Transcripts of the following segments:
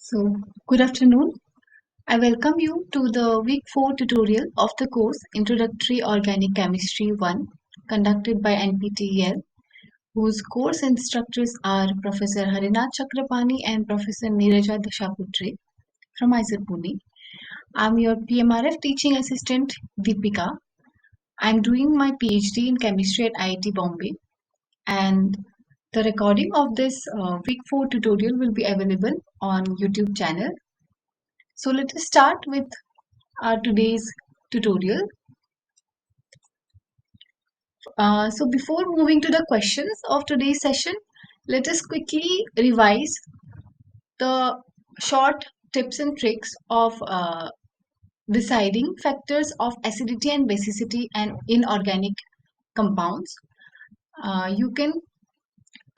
So, good afternoon. I welcome you to the week 4 tutorial of the course Introductory Organic Chemistry 1 conducted by NPTEL, whose course instructors are Professor Harinath Chakrapani and Professor Neeraja Dashaputre from IISER Pune. I'm your PMRF teaching assistant Deepika. I'm doing my PhD in chemistry at IIT Bombay, and the recording of this week 4 tutorial will be available on YouTube channel. So let us start with our today's tutorial. So before moving to the questions of today's session, let us quickly revise the short tips and tricks of deciding factors of acidity and basicity and inorganic compounds. You can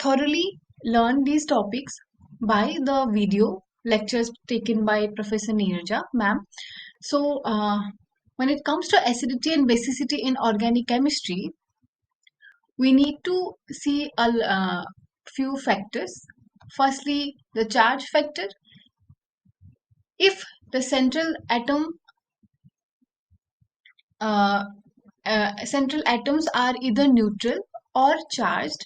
thoroughly learn these topics by the video lectures taken by Professor Neeraja, ma'am. So, when it comes to acidity and basicity in organic chemistry, we need to see a few factors. Firstly, the charge factor. If the uh, central atoms are either neutral or charged,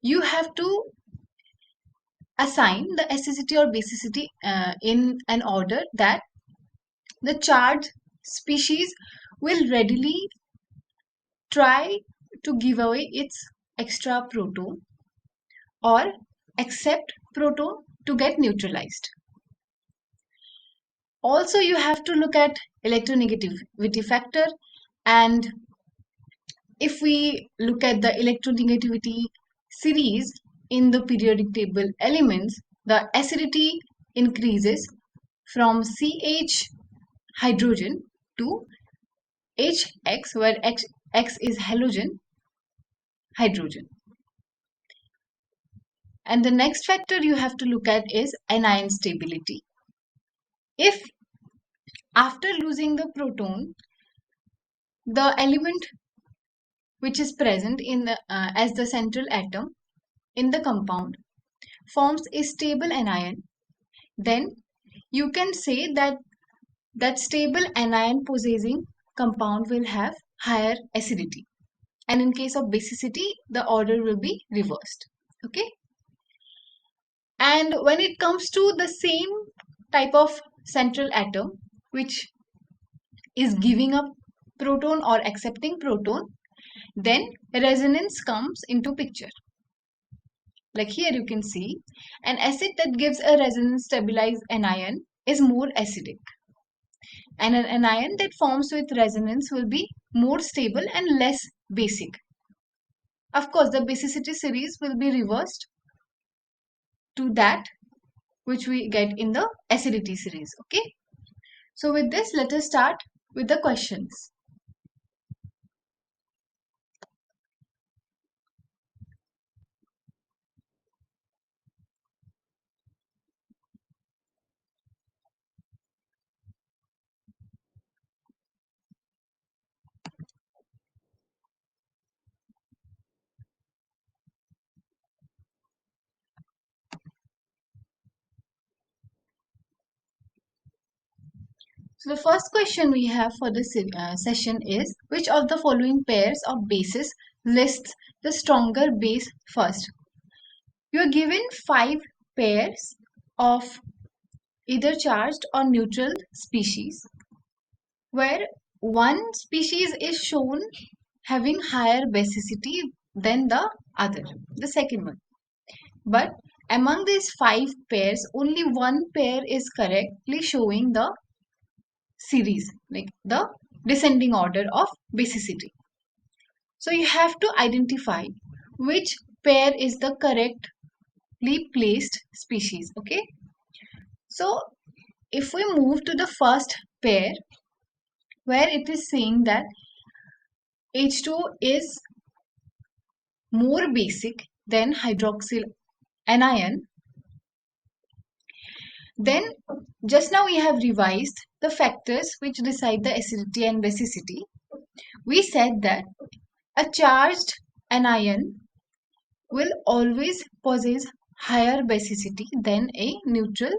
you have to assign the acidity or basicity in an order that the charged species will readily try to give away its extra proton or accept proton to get neutralized. Also, you have to look at electronegativity factor, and if we look at the electronegativity series in the periodic table elements, the acidity increases from CH hydrogen to HX, where X is halogen hydrogen. And the next factor you have to look at is anion stability. If after losing the proton, the element which is present in the as the central atom in the compound forms a stable anion, then you can say that that stable anion possessing compound will have higher acidity, and in case of basicity the order will be reversed. Okay, and when it comes to the same type of central atom which is giving up proton or accepting proton, then resonance comes into picture. Like here you can see an acid that gives a resonance stabilized anion is more acidic, and an anion that forms with resonance will be more stable and less basic. Of course, the basicity series will be reversed to that which we get in the acidity series. Okay, so with this, let us start with the questions. So the first question we have for this session is, which of the following pairs of bases lists the stronger base first? You are given 5 pairs of either charged or neutral species, where one species is shown having higher basicity than the other, the second one. But among these 5 pairs, only one pair is correctly showing the series, like the descending order of basicity. So you have to identify which pair is the correctly placed species. Okay, so if we move to the first pair, where it is saying that H2 is more basic than hydroxyl anion, then just now we have revised the factors which decide the acidity and basicity. We said that a charged anion will always possess higher basicity than a neutral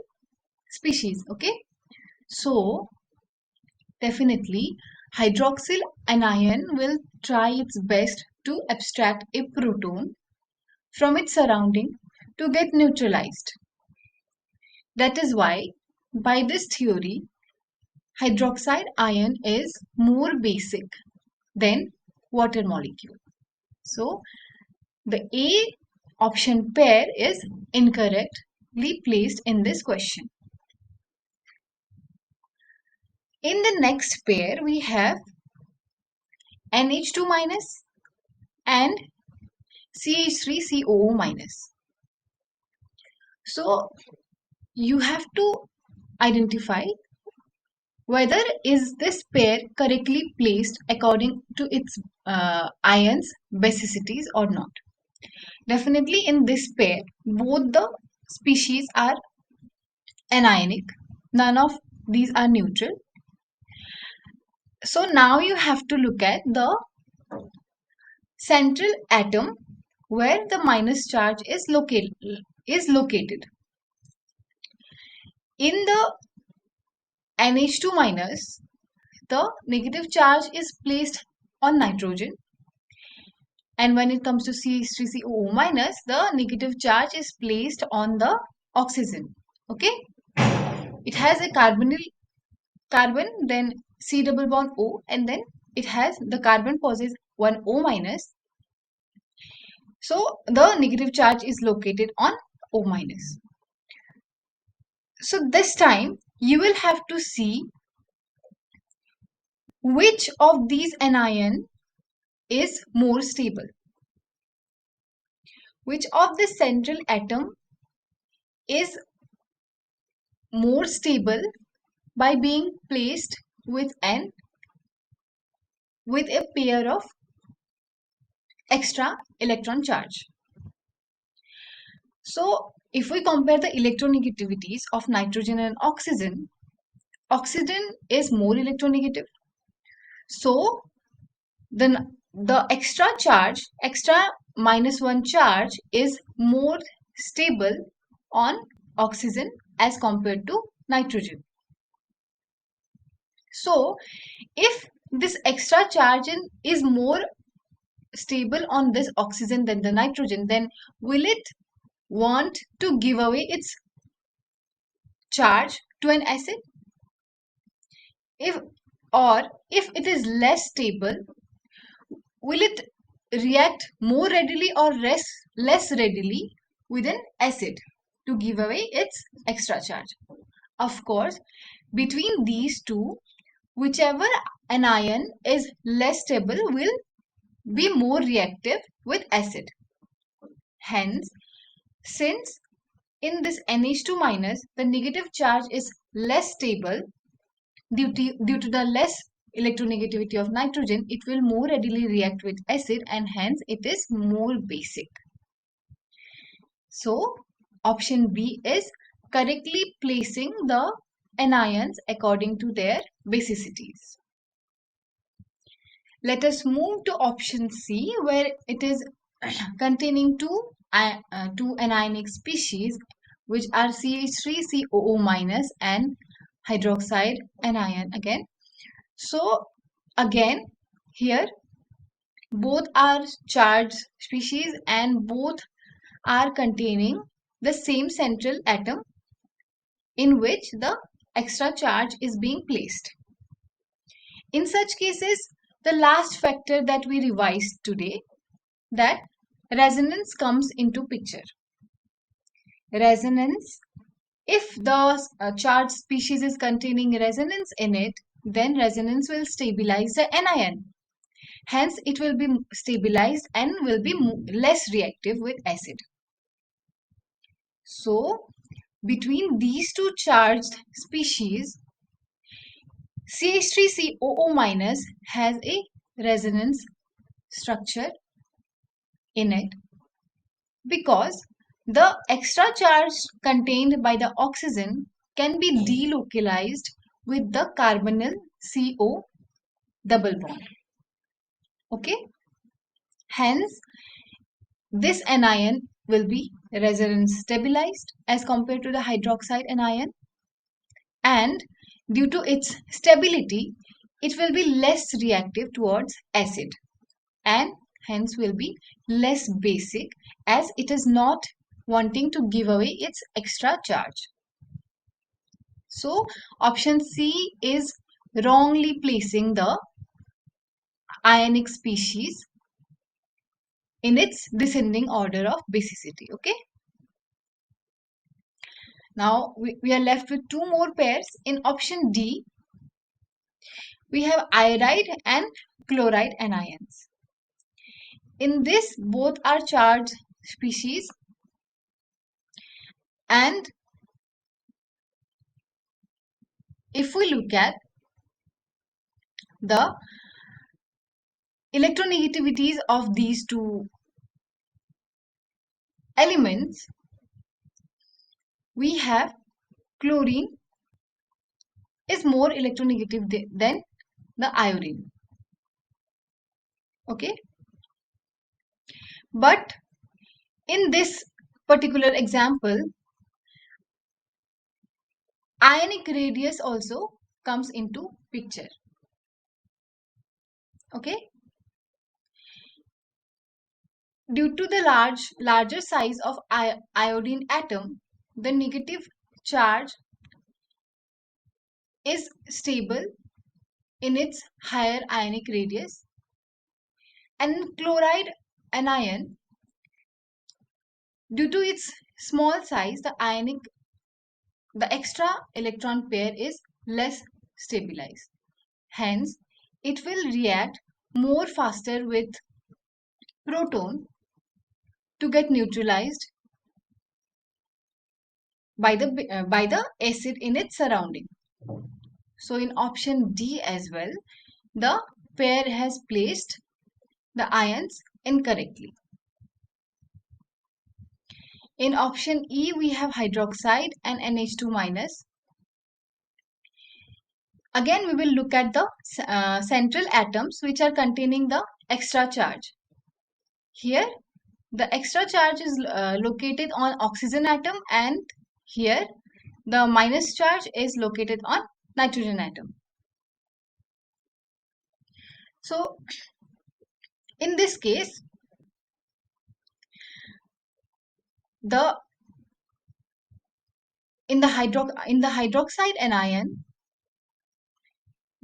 species. Okay, so definitely hydroxyl anion will try its best to abstract a proton from its surrounding to get neutralized. That is why, by this theory, hydroxide ion is more basic than water molecule. So, the A option pair is incorrectly placed in this question. In the next pair, we have NH2 minus and CH3COO minus. So, you have to identify whether is this pair correctly placed according to its ions basicities or not. Definitely in this pair, both the species are anionic. None of these are neutral. So now you have to look at the central atom where the minus charge is located. In the NH2 minus, the negative charge is placed on nitrogen, and when it comes to CH3COO minus, the negative charge is placed on the oxygen. Okay, it has a carbon, then C double bond O, and then it has the carbon possesses one O minus. So the negative charge is located on O minus. So this time you will have to see which of these anion is more stable. Which of the central atom is more stable by being placed with a pair of extra electron charge. So if we compare the electronegativities of nitrogen and oxygen, oxygen is more electronegative. So then the extra charge, extra -1 charge is more stable on oxygen as compared to nitrogen. So if this extra charge is more stable on this oxygen than the nitrogen, then will it want to give away its charge to an acid? If it is less stable, will it react more readily or less readily with an acid to give away its extra charge? Of course, between these two, whichever anion is less stable will be more reactive with acid. Hence, since in this NH2 minus, the negative charge is less stable due to the less electronegativity of nitrogen, it will more readily react with acid and hence it is more basic. So, option B is correctly placing the anions according to their basicities. Let us move to option C, where it is containing two anionic species, which are CH3COO minus and hydroxide anion again. So again here both are charged species and both are containing the same central atom in which the extra charge is being placed. In such cases, the last factor that we revised today, that resonance comes into picture. Resonance, if the charged species is containing resonance in it, then resonance will stabilize the anion. Hence, it will be stabilized and will be less reactive with acid. So, between these two charged species, CH3COO minus has a resonance structure in it because the extra charge contained by the oxygen can be delocalized with the carbonyl CO double bond. Okay? Hence, this anion will be resonance stabilized as compared to the hydroxide anion. and due to its stability, it will be less reactive towards acid and hence will be less basic as it is not wanting to give away its extra charge. So option C is wrongly placing the ionic species in its descending order of basicity. Okay. Now we are left with two more pairs. In option D, we have iodide and chloride anions. In this, both are charged species and if we look at the electronegativities of these two elements, we have chlorine is more electronegative than the iodine. Okay. But in this particular example, ionic radius also comes into picture. Okay. Due to the larger size of iodine atom, the negative charge is stable in its higher ionic radius, and chloride anion, due to its small size, the extra electron pair is less stabilized. Hence, it will react more faster with proton to get neutralized by the acid in its surrounding. So in option D as well, the pair has placed the ions incorrectly. In option E, we have hydroxide and NH2 minus. Again, we will look at the central atoms which are containing the extra charge. Here, the extra charge is located on oxygen atom, and here the minus charge is located on nitrogen atom. So, in this case, in the hydroxide anion,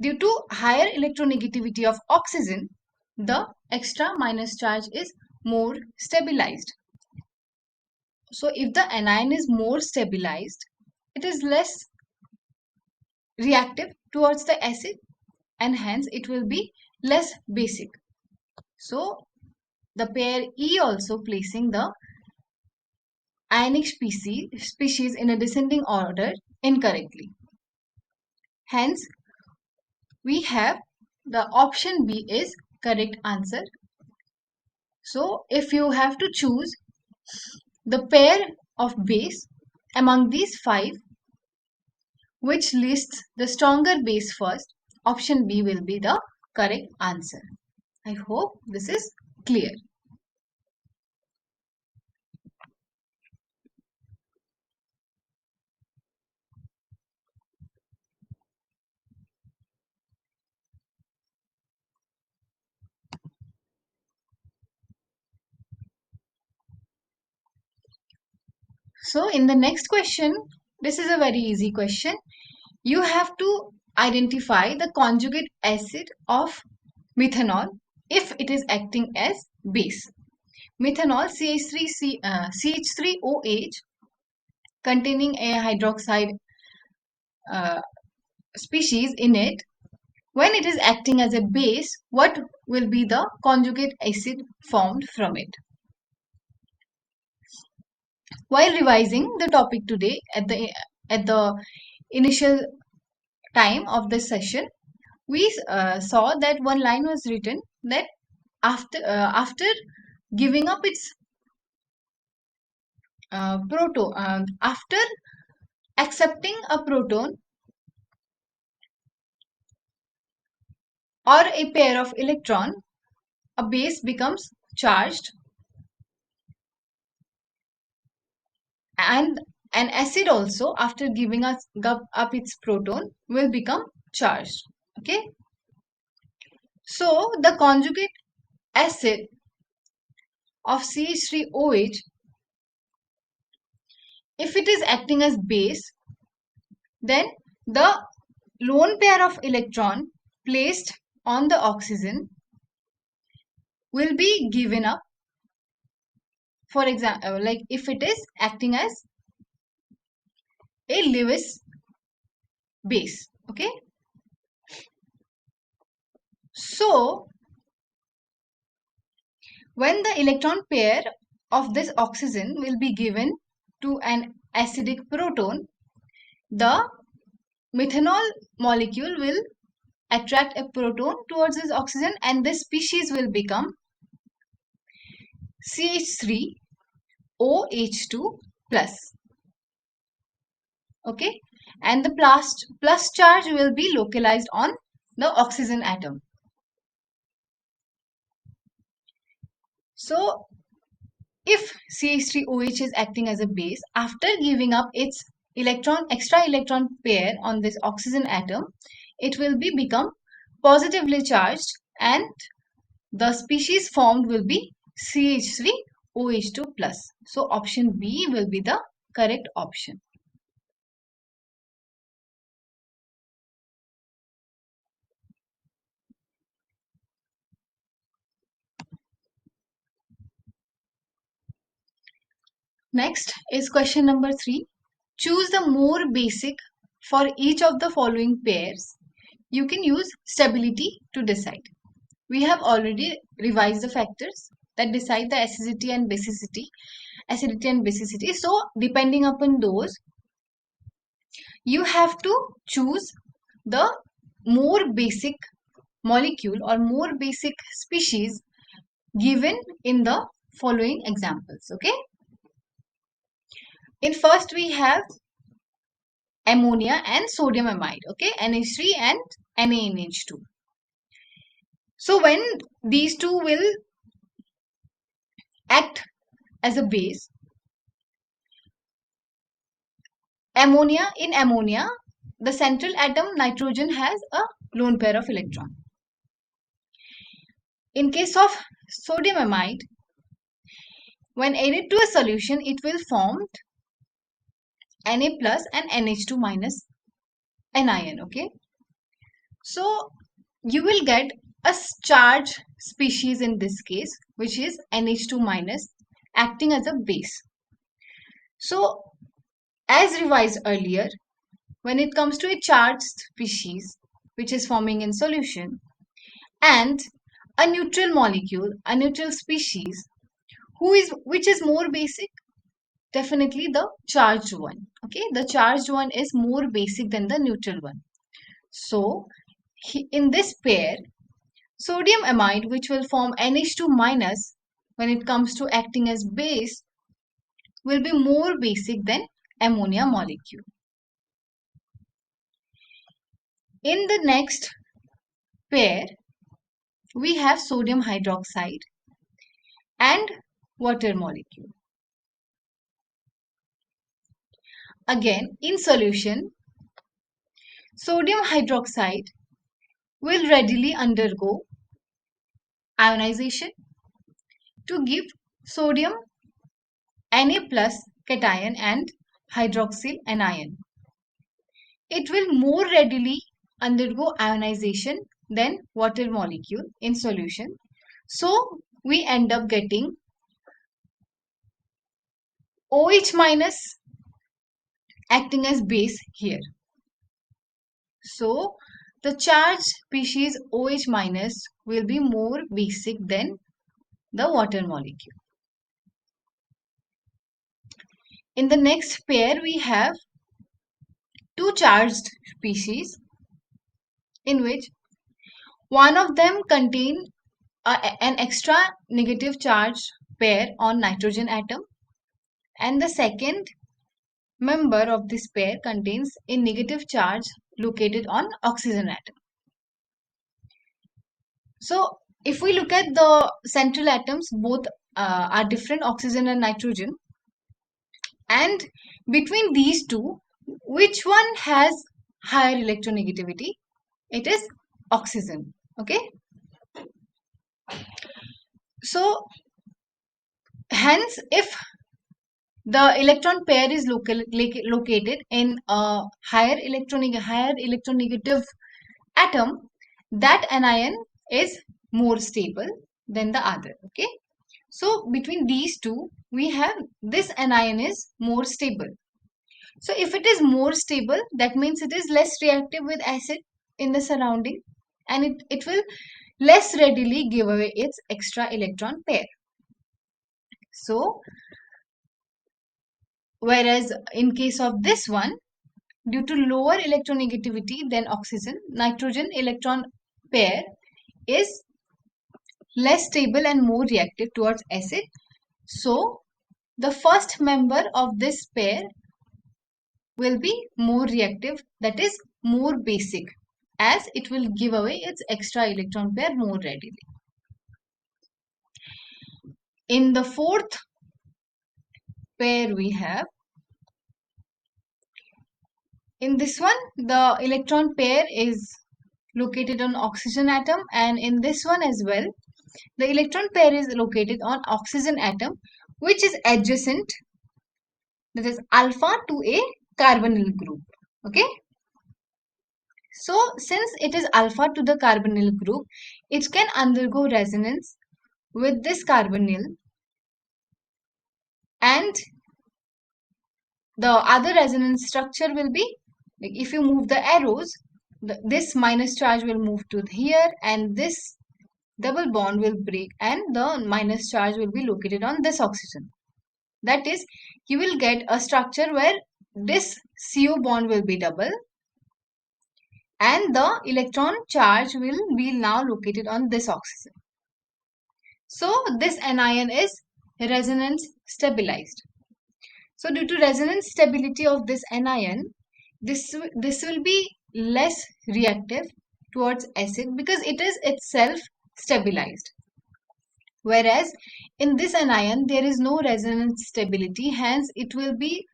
due to higher electronegativity of oxygen, the extra minus charge is more stabilized. So if the anion is more stabilized, it is less reactive towards the acid and hence it will be less basic. So the pair E also placing the ionic species in a descending order incorrectly. Hence, we have the option B is correct answer. So, if you have to choose the pair of base among these five, which lists the stronger base first, option B will be the correct answer. I hope this is clear. So, in the next question, this is a very easy question. You have to identify the conjugate acid of methanol if it is acting as base. Methanol CH3OH containing a hydroxide species in it, when it is acting as a base, what will be the conjugate acid formed from it? While revising the topic today at the initial time of this session, we saw that one line was written that after giving up its proton, after accepting a proton or a pair of electron, a base becomes charged, and An acid also, after giving up its proton, will become charged. Okay. So the conjugate acid of CH3OH, if it is acting as base, then the lone pair of electron placed on the oxygen will be given up. For example, like if it is acting as a Lewis base. Okay. So when the electron pair of this oxygen will be given to an acidic proton, the methanol molecule will attract a proton towards this oxygen, and this species will become CH3OH2 plus. Okay, and the plus charge will be localized on the oxygen atom. So if CH3OH is acting as a base, after giving up its extra electron pair on this oxygen atom, it will become positively charged, and the species formed will be CH3OH2 plus. So option B will be the correct option. Next is question number 3. Choose the more basic for each of the following pairs. You can use stability to decide. We have already revised the factors that decide the acidity and basicity. So depending upon those, you have to choose the more basic molecule or more basic species given in the following examples. Okay. In first we have ammonia and sodium amide. Okay, NH3 and NaNH2. So when these two will act as a base, in ammonia, the central atom nitrogen has a lone pair of electron. In case of sodium amide, when added to a solution, it will form Na plus and NH2 minus anion. Okay, so you will get a charged species in this case, which is NH2 minus, acting as a base. So as revised earlier, when it comes to a charged species which is forming in solution and a neutral molecule, a neutral species, which is more basic, definitely the charged one. Okay, the charged one is more basic than the neutral one. So in this pair, sodium amide, which will form NH2 minus when it comes to acting as base, will be more basic than ammonia molecule. In the next pair, we have sodium hydroxide and water molecule. Again, in solution, sodium hydroxide will readily undergo ionization to give sodium Na plus cation and hydroxyl anion. It will more readily undergo ionization than water molecule in solution. So we end up getting OH minus acting as base here. So the charged species OH minus will be more basic than the water molecule. In the next pair, we have two charged species in which one of them contain an extra negative charge pair on nitrogen atom, and the second member of this pair contains a negative charge located on oxygen atom. So if we look at the central atoms, both are different, oxygen and nitrogen. And between these two, which one has higher electronegativity? It is oxygen. Okay. So hence, if the electron pair is located in a higher electronegative atom, that anion is more stable than the other. Okay. So between these two, we have this anion is more stable. So if it is more stable, that means it is less reactive with acid in the surrounding, and it will less readily give away its extra electron pair. So whereas in case of this one, due to lower electronegativity than oxygen, nitrogen electron pair is less stable and more reactive towards acid. So the first member of this pair will be more reactive, that is more basic, as it will give away its extra electron pair more readily. In the fourth pair we have, in this one the electron pair is located on oxygen atom, and in this one as well the electron pair is located on oxygen atom which is adjacent, that is alpha to a carbonyl group. Okay. So since it is alpha to the carbonyl group, it can undergo resonance with this carbonyl, and the other resonance structure will be like, if you move the arrows, this minus charge will move to here, and this double bond will break, and the minus charge will be located on this oxygen. That is, you will get a structure where this CO bond will be double, and the electron charge will be now located on this oxygen. So this anion is resonance stabilized. So due to resonance stability of this anion, this will be less reactive towards acid because it is itself stabilized. Whereas in this anion there is no resonance stability, hence it will be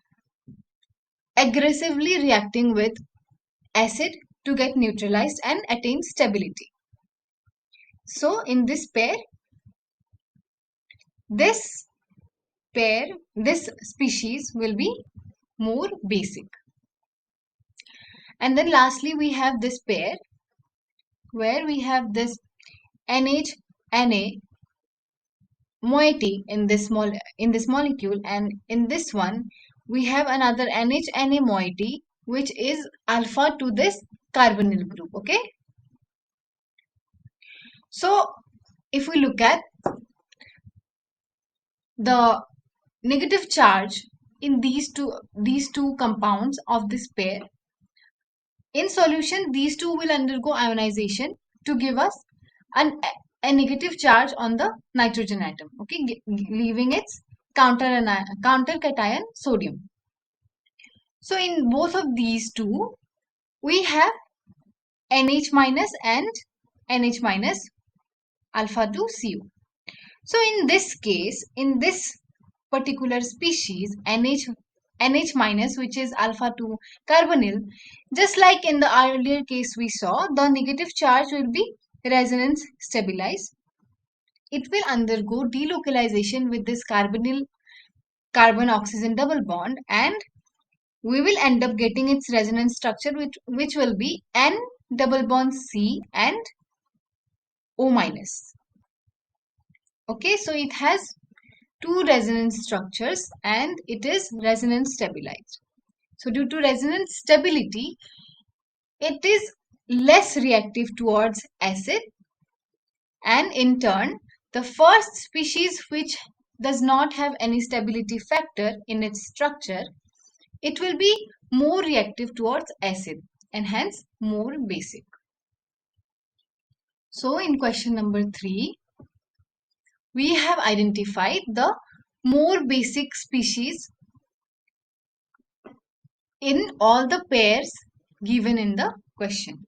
aggressively reacting with acid to get neutralized and attain stability. So in this pair, this this species will be more basic. And then lastly we have this pair where we have this NH-Na moiety in this molecule, and in this one we have another NH-Na moiety which is alpha to this carbonyl group. Okay. So if we look at the negative charge in these two compounds of this pair, in solution these two will undergo ionization to give us a negative charge on the nitrogen atom. Okay, leaving its counter cation sodium. So in both of these two we have NH minus and NH minus alpha to CO. So in this case, in this particular species, NH minus, which is alpha to carbonyl, just like in the earlier case we saw, the negative charge will be resonance stabilized. It will undergo delocalization with this carbonyl carbon oxygen double bond, and we will end up getting its resonance structure which will be N double bond C and O minus. Okay, so it has two resonance structures and it is resonance stabilized. So due to resonance stability, it is less reactive towards acid, and in turn, the first species which does not have any stability factor in its structure, it will be more reactive towards acid and hence more basic. So in question number 3, we have identified the more basic species in all the pairs given in the question.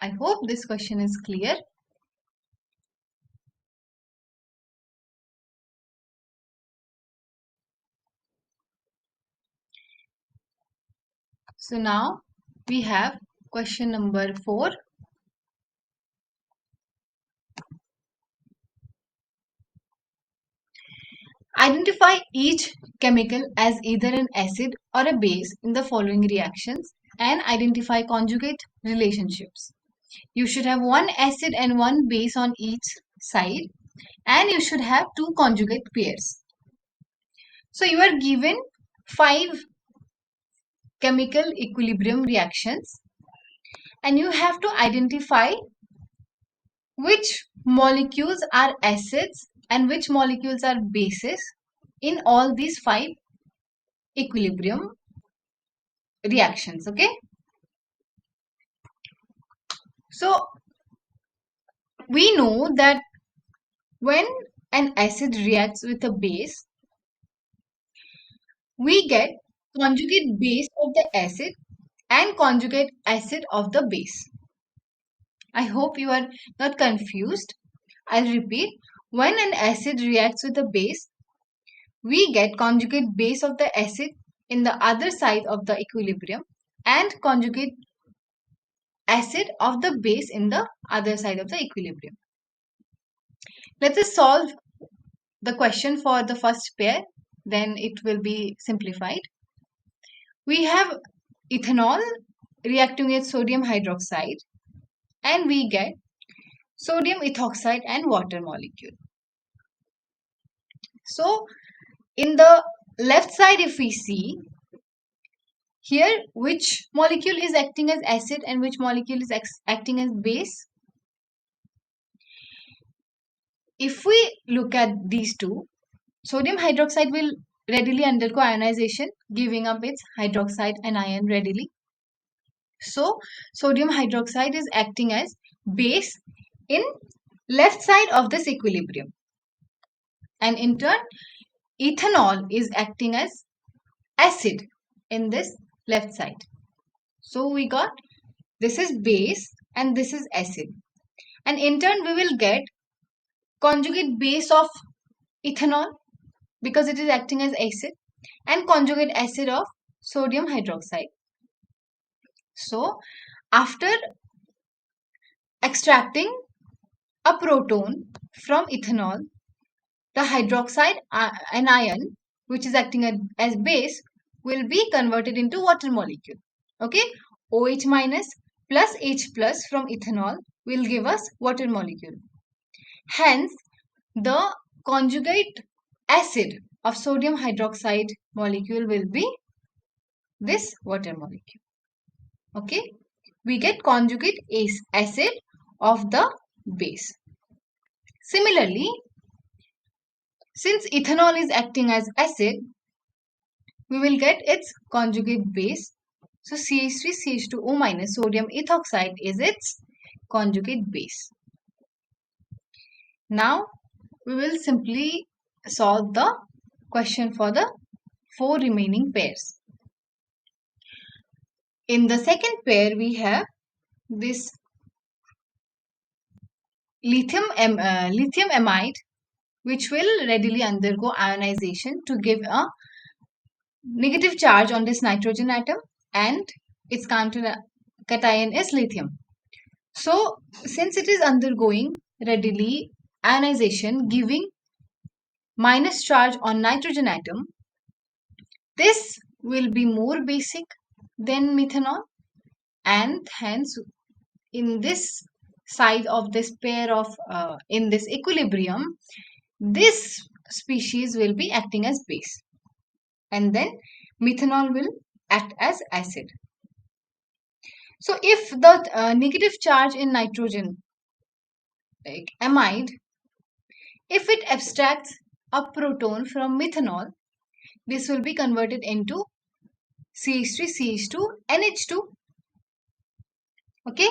I hope this question is clear. So now we have question number 4. Identify each chemical as either an acid or a base in the following reactions and identify conjugate relationships. You should have one acid and one base on each side, and you should have two conjugate pairs. So you are given 5 chemical equilibrium reactions, and you have to identify which molecules are acids and which molecules are bases in all these 5 equilibrium reactions. Okay, so we know that when an acid reacts with a base, we get conjugate base of the acid and conjugate acid of the base. I hope you are not confused. I'll repeat. When an acid reacts with a base, we get conjugate base of the acid in the other side of the equilibrium and conjugate acid of the base in the other side of the equilibrium. Let us solve the question for the first pair, then it will be simplified. We have ethanol reacting with sodium hydroxide, and we get sodium ethoxide and water molecule. So in the left side, if we see here, which molecule is acting as acid and which molecule is acting as base? If we look at these two, sodium hydroxide will readily undergo ionization, giving up its hydroxide anion readily. So sodium hydroxide is acting as base in left side of this equilibrium, and in turn ethanol is acting as acid in this left side. So we got this is base and this is acid, and in turn we will get conjugate base of ethanol because it is acting as acid and conjugate acid of sodium hydroxide. So after extracting a proton from ethanol, the hydroxide anion, which is acting as base, will be converted into water molecule. Okay, OH minus plus H plus from ethanol will give us water molecule. Hence, the conjugate acid of sodium hydroxide molecule will be this water molecule. Okay, we get conjugate acid of the base. Similarly, since ethanol is acting as acid, we will get its conjugate base. So CH3CH2O minus sodium ethoxide is its conjugate base. Now we will simply solve the question for the 4 remaining pairs. In the second pair, we have this lithium amide, which will readily undergo ionization to give a negative charge on this nitrogen atom, and its cation is lithium. So since it is undergoing readily ionization giving minus charge on nitrogen atom, this will be more basic than methanol, and hence in this side of this pair of in this equilibrium, this species will be acting as base, and then methanol will act as acid. So if the negative charge in nitrogen, like amide, if it abstracts a proton from methanol, this will be converted into CH3CH2 NH2. Okay,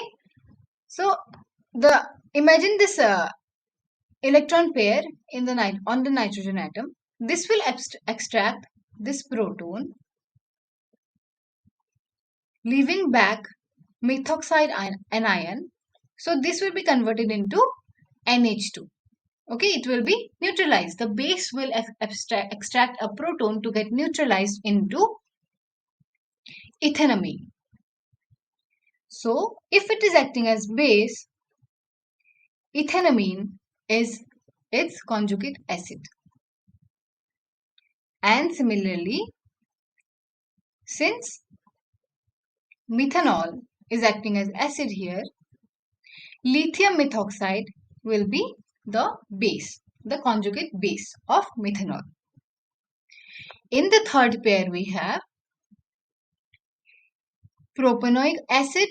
so imagine this electron pair in the on the nitrogen atom. This will extract this proton, leaving back methoxide anion. So this will be converted into NH2. Okay, it will be neutralized. The base will extract a proton to get neutralized into ethanamine. So if it is acting as base, ethanamine is its conjugate acid. And similarly, since methanol is acting as acid here, lithium methoxide will be the base, the conjugate base of methanol. In the third pair, we have propanoic acid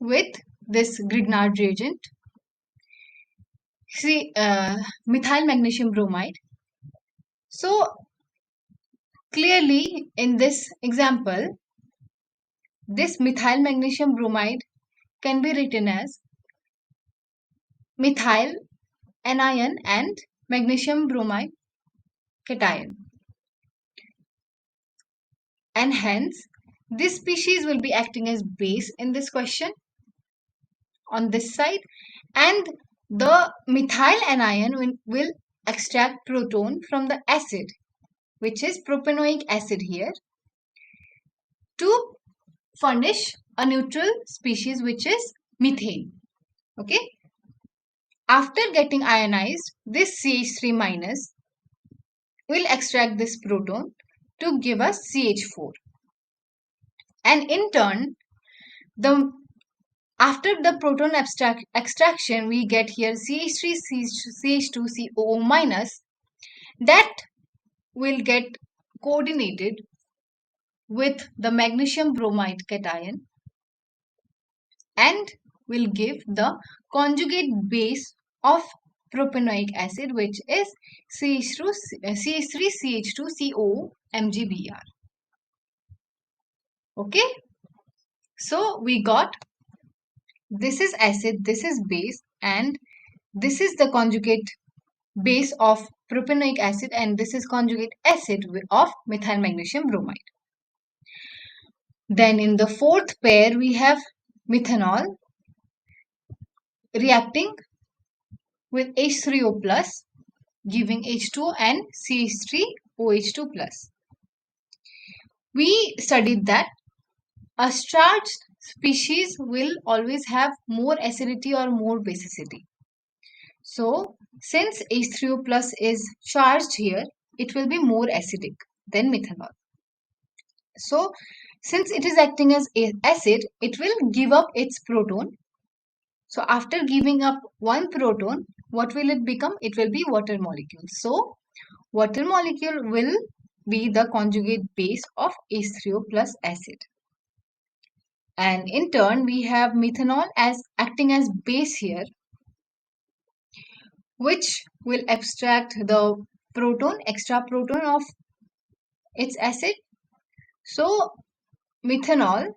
with this Grignard reagent, see methyl magnesium bromide. So clearly in this example, this methyl magnesium bromide can be written as methyl anion and magnesium bromide cation. And hence, this species will be acting as base in this question on this side, and the methyl anion will extract proton from the acid, which is propanoic acid here, to furnish a neutral species, which is methane. Okay. After getting ionized, this CH3 minus will extract this proton to give us CH4. And in turn, after the proton extraction, we get here CH3 CH2 COO minus, that will get coordinated with the magnesium bromide cation and will give the conjugate base of propanoic acid, which is CH3CH2CO MgBr. Okay, so we got this is acid, this is base, and this is the conjugate base of propanoic acid, and this is conjugate acid of methyl magnesium bromide. Then in the fourth pair, we have methanol reacting with H3O plus, giving H2 and CH3OH2 plus. We studied that a starched species will always have more acidity or more basicity. So since H3O plus is charged here, it will be more acidic than methanol. So since it is acting as acid, it will give up its proton. So after giving up one proton, what will it become? It will be water molecule. So water molecule will be the conjugate base of H3O plus acid. And in turn, we have methanol as acting as base here, which will extract the proton, extra proton of its acid. So methanol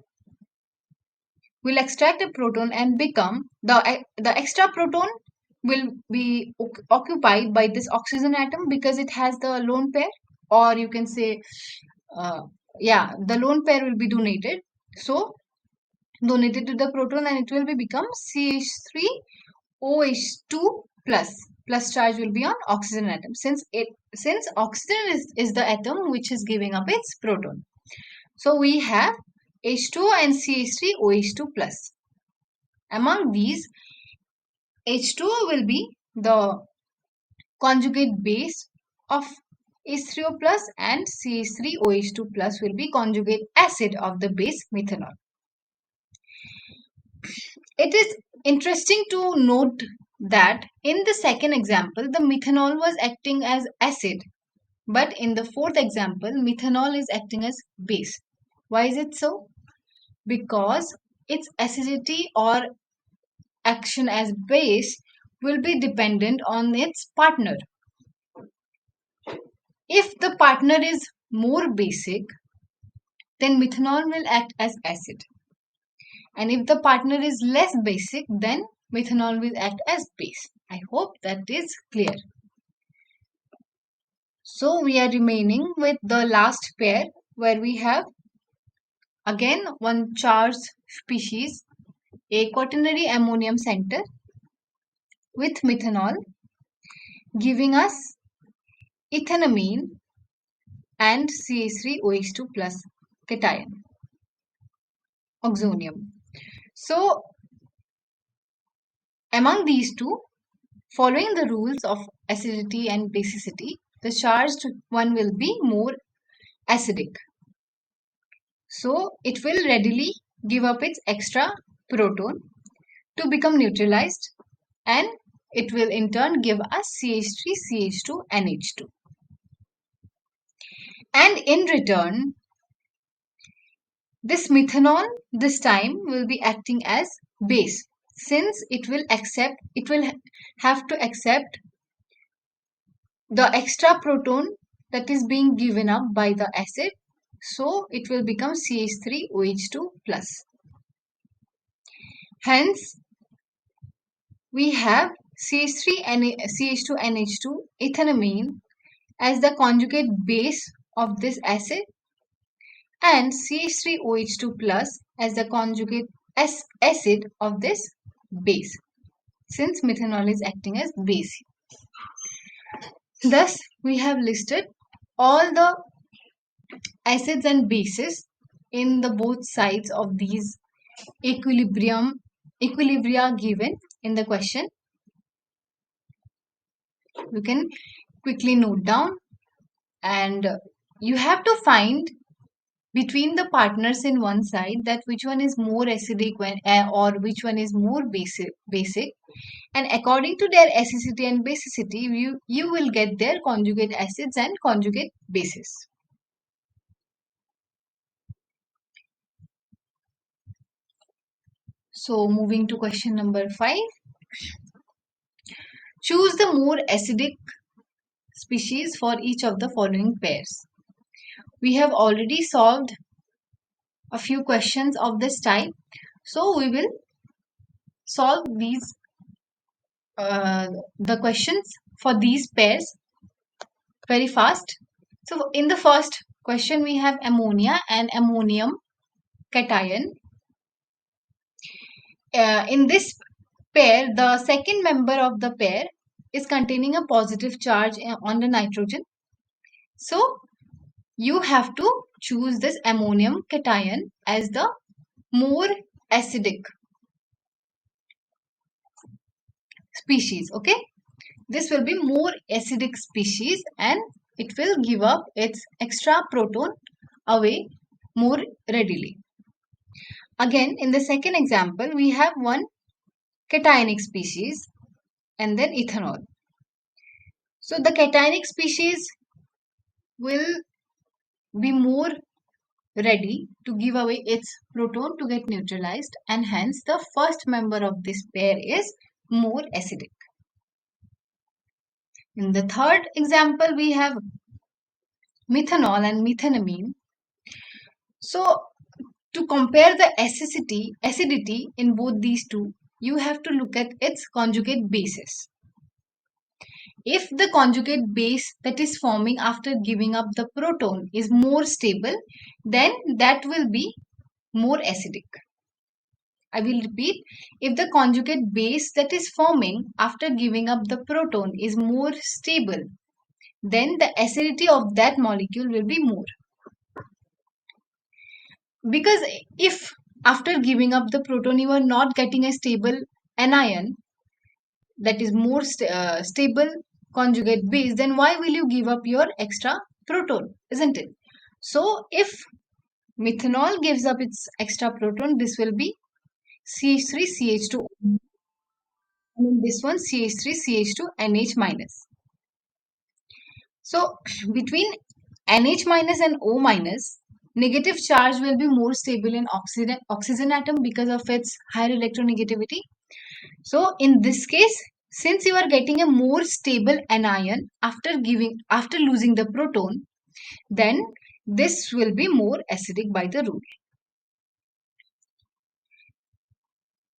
will extract a proton and become the extra proton will be occupied by this oxygen atom because it has the lone pair, or you can say the lone pair will be donated. So donated to the proton, and it will be become CH3OH2 plus charge will be on oxygen atom, since oxygen is the atom which is giving up its proton. So we have H2 and CH3OH2 plus. Among these, H2O will be the conjugate base of H3O plus, and CH3OH2 plus will be conjugate acid of the base methanol. It is interesting to note that in the second example, the methanol was acting as acid, but in the fourth example, methanol is acting as base. Why is it so? Because its acidity or action as base will be dependent on its partner. If the partner is more basic, then methanol will act as acid. And if the partner is less basic, then methanol will act as base. I hope that is clear. So we are remaining with the last pair, where we have again one charged species, a quaternary ammonium center with methanol, giving us ethanamine and CH3OH2 plus cation. oxonium. So among these two, following the rules of acidity and basicity, the charged one will be more acidic. So it will readily give up its extra proton to become neutralized, and it will in turn give us CH3CH2 NH2. And in return, this methanol this time will be acting as base, since it will have to accept the extra proton that is being given up by the acid, so it will become CH3OH2 plus. Hence we have CH2NH2 ethanamine as the conjugate base of this acid, and CH3OH2 plus as the conjugate acid of this base, since methanol is acting as base. Thus, we have listed all the acids and bases in the both sides of these equilibria given in the question. You can quickly note down, and you have to find between the partners in one side that which one is more acidic or which one is more basic, and according to their acidity and basicity you will get their conjugate acids and conjugate bases. So moving to question number 5, choose the more acidic species for each of the following pairs. We have already solved a few questions of this type, so we will solve these the questions for these pairs very fast. So in the first question we have ammonia and ammonium cation. In this pair, the second member of the pair is containing a positive charge on the nitrogen. So you have to choose this ammonium cation as the more acidic species. Okay, this will be more acidic species and it will give up its extra proton away more readily. Again, in the second example, we have one cationic species and then ethanol. So the cationic species will be more ready to give away its proton to get neutralized, and hence the first member of this pair is more acidic. In the third example, we have methanol and methanamine. So to compare the acidity in both these two, you have to look at its conjugate bases. If the conjugate base that is forming after giving up the proton is more stable, then that will be more acidic. I will repeat, if the conjugate base that is forming after giving up the proton is more stable, then the acidity of that molecule will be more. Because if after giving up the proton you are not getting a stable anion that is more stable conjugate base, then why will you give up your extra proton, isn't it? So if methanol gives up its extra proton, this will be CH3CH2, and this one CH3CH2 NH minus. So between NH minus and O minus, negative charge will be more stable in oxygen atom because of its higher electronegativity. So in this case, since you are getting a more stable anion after losing the proton, then this will be more acidic by the rule.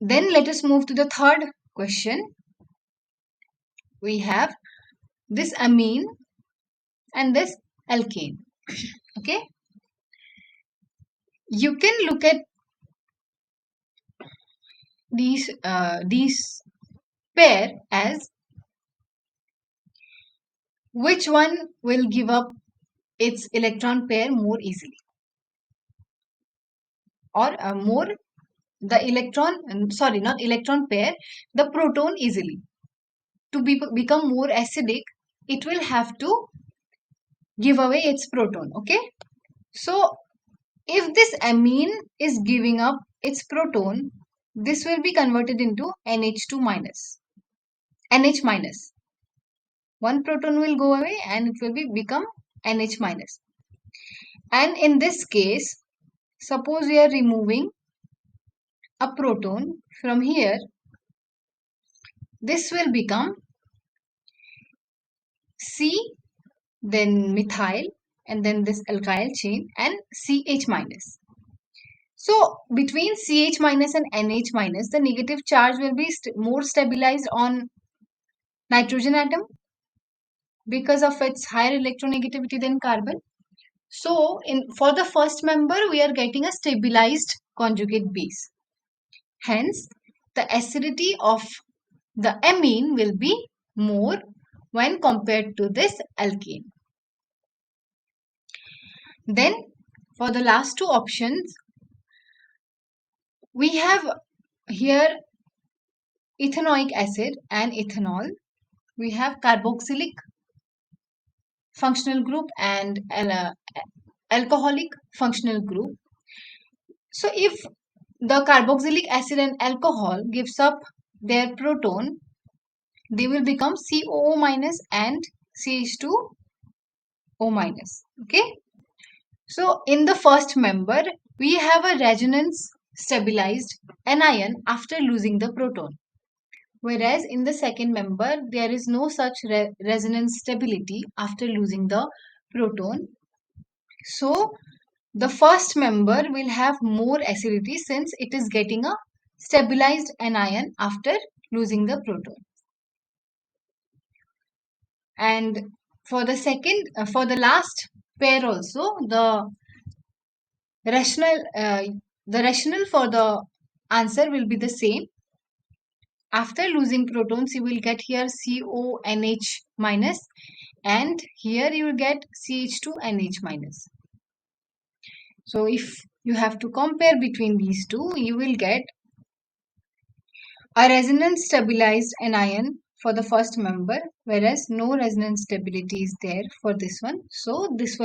Then let us move to the third question. We have this amine and this alkane. Okay, you can look at these pair as which one will give up its electron pair more easily. or more the electron, sorry, not electron pair, the proton easily. To become more acidic, it will have to give away its proton. Okay. So if this amine is giving up its proton, this will be converted into NH2 minus, NH minus. One proton will go away and it will become NH minus. And in this case, suppose we are removing a proton from here, this will become C, then methyl, and then this alkyl chain and CH minus. So between CH minus and NH minus, the negative charge will be more stabilized on nitrogen atom because of its higher electronegativity than carbon. So for the first member, we are getting a stabilized conjugate base. Hence, the acidity of the amine will be more when compared to this alkane. Then for the last two options, we have here ethanoic acid and ethanol. We have carboxylic functional group and alcoholic functional group. So if the carboxylic acid and alcohol gives up their proton, they will become COO minus and CH2O minus. Okay. So in the first member, we have a resonance stabilized anion after losing the proton. Whereas in the second member, there is no such resonance stability after losing the proton. So the first member will have more acidity since it is getting a stabilized anion after losing the proton. And for the second, for the last pair also, the rationale for the answer will be the same. After losing protons, you will get here CONH minus, and here you will get CH2NH minus. So if you have to compare between these two, you will get a resonance stabilized anion for the first member, whereas no resonance stability is there for this one. So this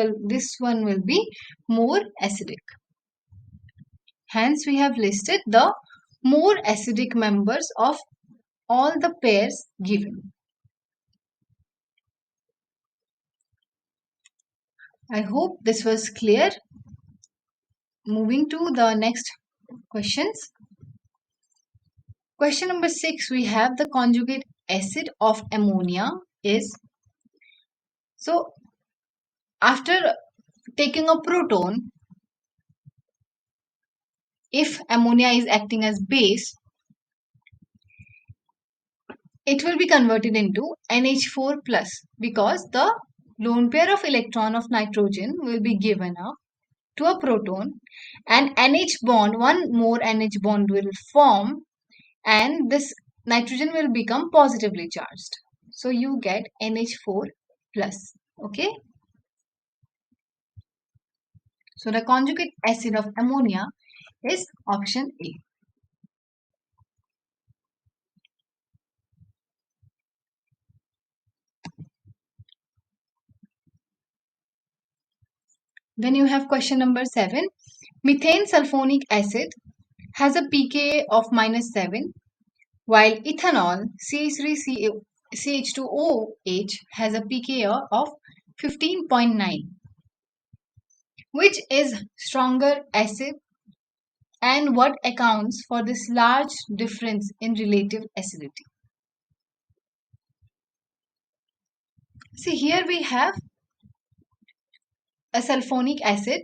one will be more acidic. Hence, we have listed the more acidic members of all the pairs given. I hope this was clear. Moving to the next questions. Question number 6, we have the conjugate acid of ammonia is, so after taking a proton, if ammonia is acting as base, it will be converted into NH4 plus because the lone pair of electron of nitrogen will be given up to a proton and NH bond, one more NH bond will form and this nitrogen will become positively charged. So you get NH4 plus. Okay. So the conjugate acid of ammonia is option A. Then you have question number 7. Methane sulfonic acid has a pKa of -7 while ethanol CH2OH has a pKa of 15.9. Which is stronger acid and what accounts for this large difference in relative acidity? See, here we have a sulfonic acid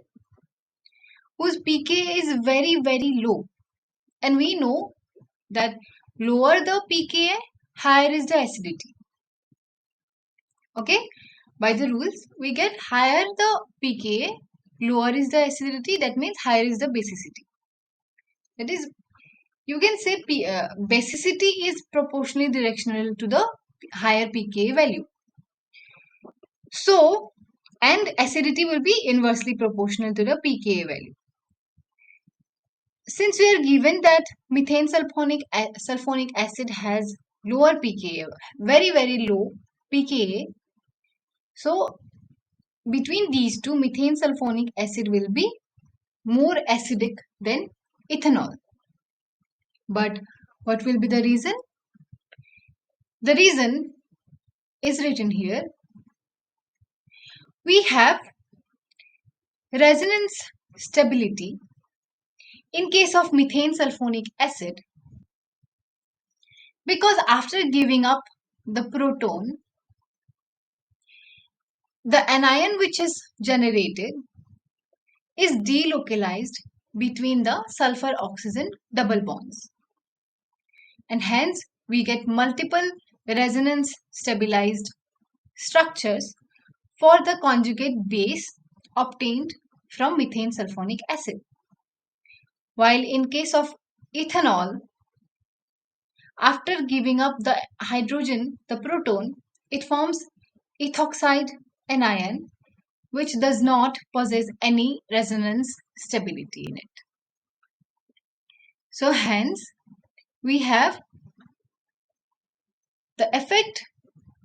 whose pKa is very, very low. And we know that lower the pKa, higher is the acidity. Okay, by the rules, we get higher the pKa, lower is the acidity, that means higher is the basicity. That is, you can say basicity is proportionally directional to the higher pKa value. So, and acidity will be inversely proportional to the pKa value. since we are given that methane sulfonic acid has lower pKa, very low pKa, so between these two, methane sulfonic acid will be more acidic than ethanol. But what will be the reason? The reason is written here. We have resonance stability in case of methane sulfonic acid, because after giving up the proton, the anion which is generated is delocalized between the sulfur oxygen double bonds, and hence we get multiple resonance stabilized structures for the conjugate base obtained from methane sulfonic acid. While in case of ethanol, after giving up the hydrogen, the proton, it forms ethoxide anion, which does not possess any resonance stability in it. So hence, we have the effect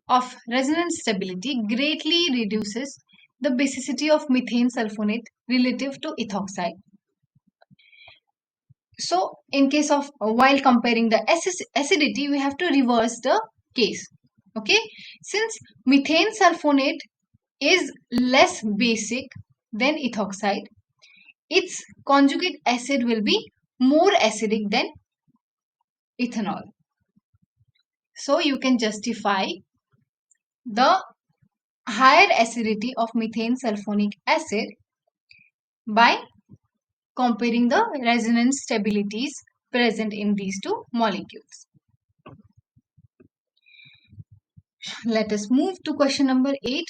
of resonance stability greatly reduces the basicity of methane sulfonate relative to ethoxide. So in case of while comparing the acidity, we have to reverse the case. Okay, since methane sulfonate is less basic than ethoxide, its conjugate acid will be more acidic than ethanol. So you can justify the higher acidity of methane sulfonic acid by comparing the resonance stabilities present in these two molecules. Let us move to question number 8.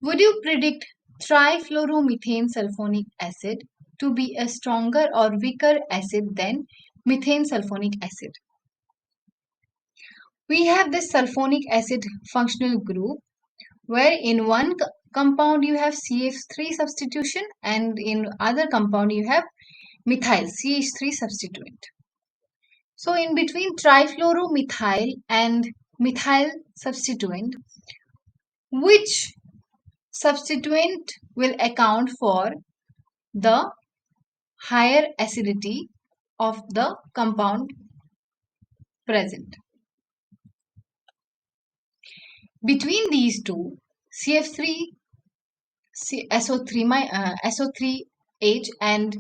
Would you predict trifluoromethane sulfonic acid to be a stronger or weaker acid than methane sulfonic acid? We have this sulfonic acid functional group where in one compound you have CH3 substitution and in other compound you have methyl CH3 substituent. So in between trifluoromethyl and methyl substituent, which substituent will account for the higher acidity of the compound present? Between these two, CF3 SO3H and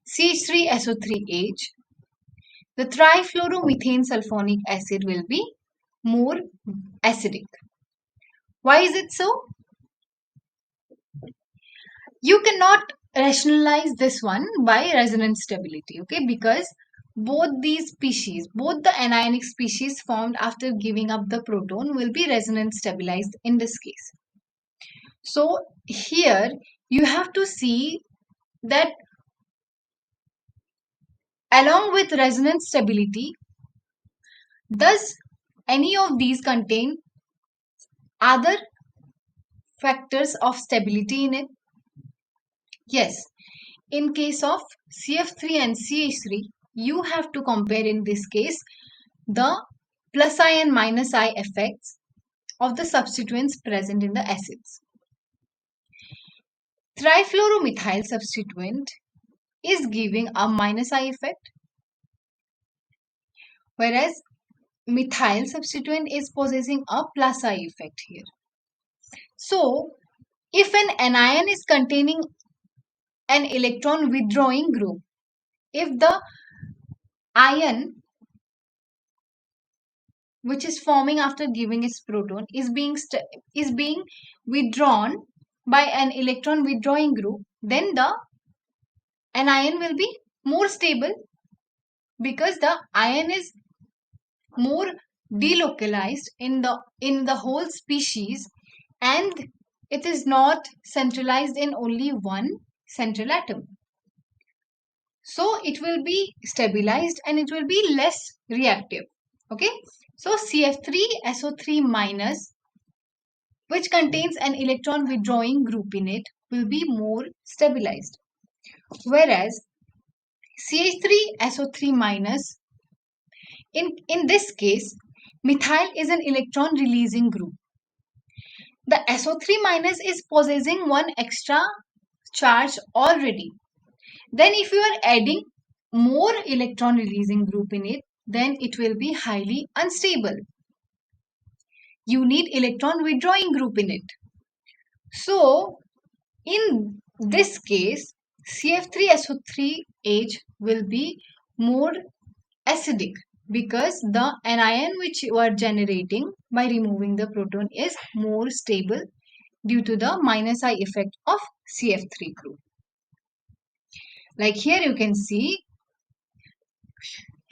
CH3SO3H, the trifluoromethane sulfonic acid will be more acidic. Why is it so? You cannot rationalize this one by resonance stability, okay? Because both these species, both the anionic species formed after giving up the proton will be resonance stabilized in this case. So here you have to see that along with resonance stability, does any of these contain other factors of stability in it? Yes. In case of CF3 and CH3, you have to compare in this case the plus I and minus I effects of the substituents present in the acids. Trifluoromethyl substituent is giving a minus I effect, whereas methyl substituent is possessing a plus I effect here. So, if an anion is containing an electron withdrawing group, if the ion which is forming after giving its proton is being withdrawn by an electron withdrawing group, then the anion will be more stable because the ion is more delocalized in the whole species, and it is not centralized in only one central atom. So it will be stabilized and it will be less reactive. Okay, so CF3SO3 minus, which contains an electron withdrawing group in it, will be more stabilized, whereas CH3SO3 minus. In this case, methyl is an electron releasing group. The SO3 minus is possessing one extra charge already. Then if you are adding more electron releasing group in it, then it will be highly unstable. You need electron withdrawing group in it. So in this case, CF3SO3H will be more acidic because the anion which you are generating by removing the proton is more stable due to the minus I effect of CF3 group. Like here you can see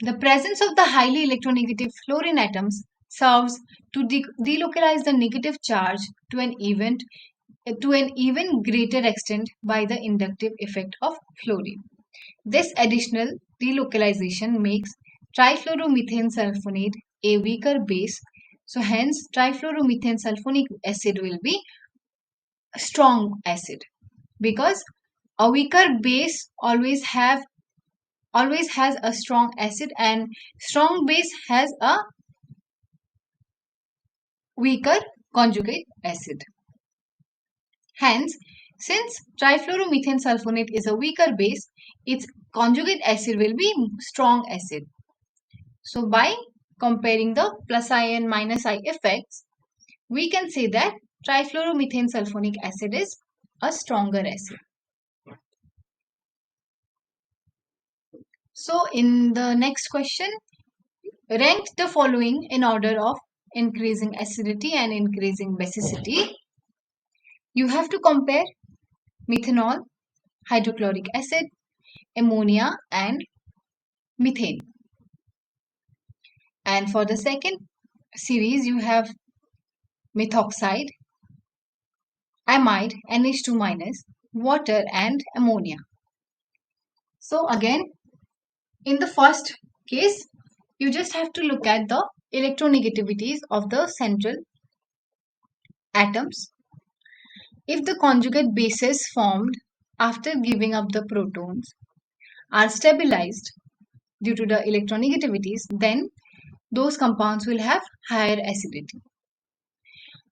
the presence of the highly electronegative fluorine atoms serves to delocalize the negative charge to an even greater extent by the inductive effect of fluorine. This additional delocalization makes trifluoromethane sulfonate a weaker base. So hence trifluoromethane sulfonic acid will be a strong acid because a weaker base always has a strong acid and strong base has a weaker conjugate acid. Hence, since trifluoromethane sulfonate is a weaker base, its conjugate acid will be strong acid. So by comparing the plus I and minus I effects, we can say that trifluoromethane sulfonic acid is a stronger acid. So in the next question, rank the following in order of increasing acidity and increasing basicity. You have to compare methanol, hydrochloric acid, ammonia and methane. And for the second series, you have methoxide, amide, NH2 minus, water and ammonia. So again, in the first case, you just have to look at the electronegativities of the central atoms. If the conjugate bases formed after giving up the protons are stabilized due to the electronegativities, then those compounds will have higher acidity.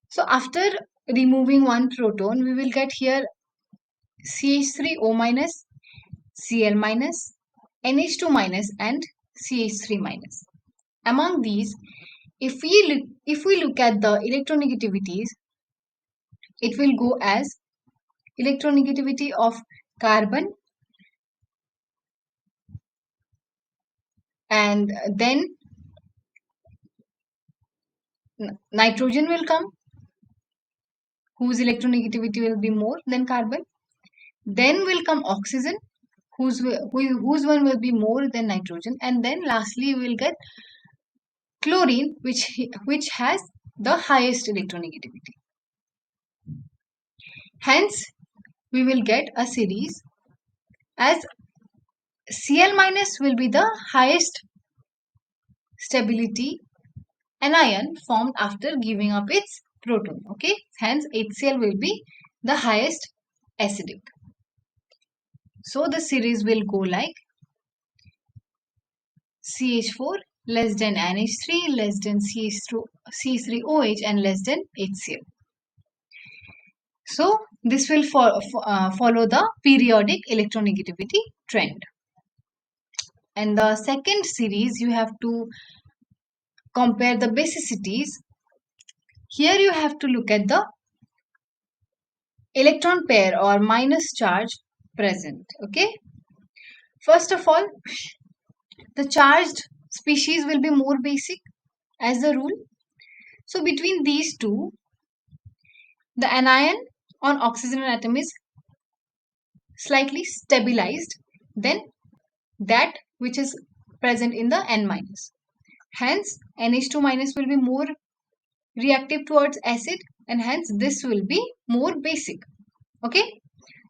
So after removing one proton, we will get here CH3O minus, Cl minus, NH2 minus and CH3 minus. Among these, if we look at the electronegativities, it will go as electronegativity of carbon, and then nitrogen will come, whose electronegativity will be more than carbon. Then will come oxygen, whose one will be more than nitrogen, and then lastly we will get chlorine, which has the highest electronegativity. Hence, we will get a series as Cl minus will be the highest stability anion formed after giving up its proton. Okay, hence HCl will be the highest acidic. So the series will go like CH4 less than NH3 less than C3OH and less than HCl. So this will follow the periodic electronegativity trend. And the second series, you have to compare the basicities. Here you have to look at the electron pair or minus charge present. Okay. First of all, the charged species will be more basic as the rule. So between these two, the anion on oxygen atom is slightly stabilized than that which is present in the N minus. Hence, NH2 minus will be more reactive towards acid and hence this will be more basic. Okay.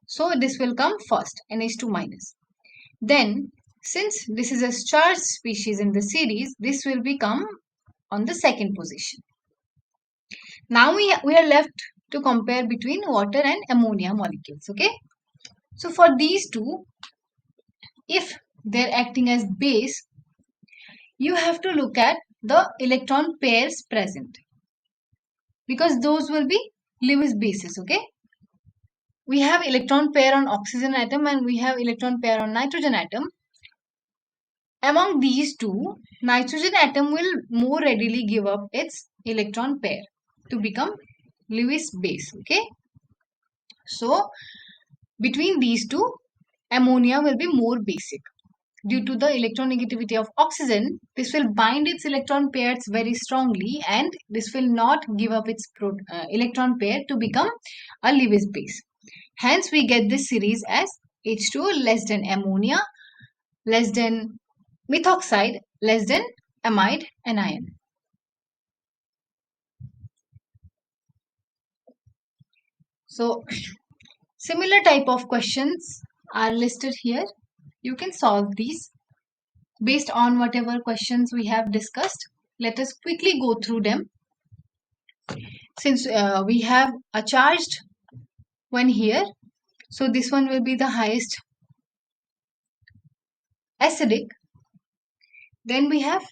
So this will come first, NH2 minus. Then, since this is a charged species in the series, this will become on the second position. Now we are left to compare between water and ammonia molecules. Okay. So for these two, if they're acting as base, you have to look at the electron pairs present, because those will be Lewis bases. Okay, we have electron pair on oxygen atom and we have electron pair on nitrogen atom. Among these two, nitrogen atom will more readily give up its electron pair to become Lewis base. Okay, so between these two, ammonia will be more basic. Due to the electronegativity of oxygen, this will bind its electron pairs very strongly and this will not give up its electron pair to become a Lewis base. Hence, we get this series as H2O less than ammonia, less than methoxide, less than amide anion. So, similar type of questions are listed here. You can solve these based on whatever questions we have discussed. Let us quickly go through them. Since we have a charged one here, so this one will be the highest acidic. Then we have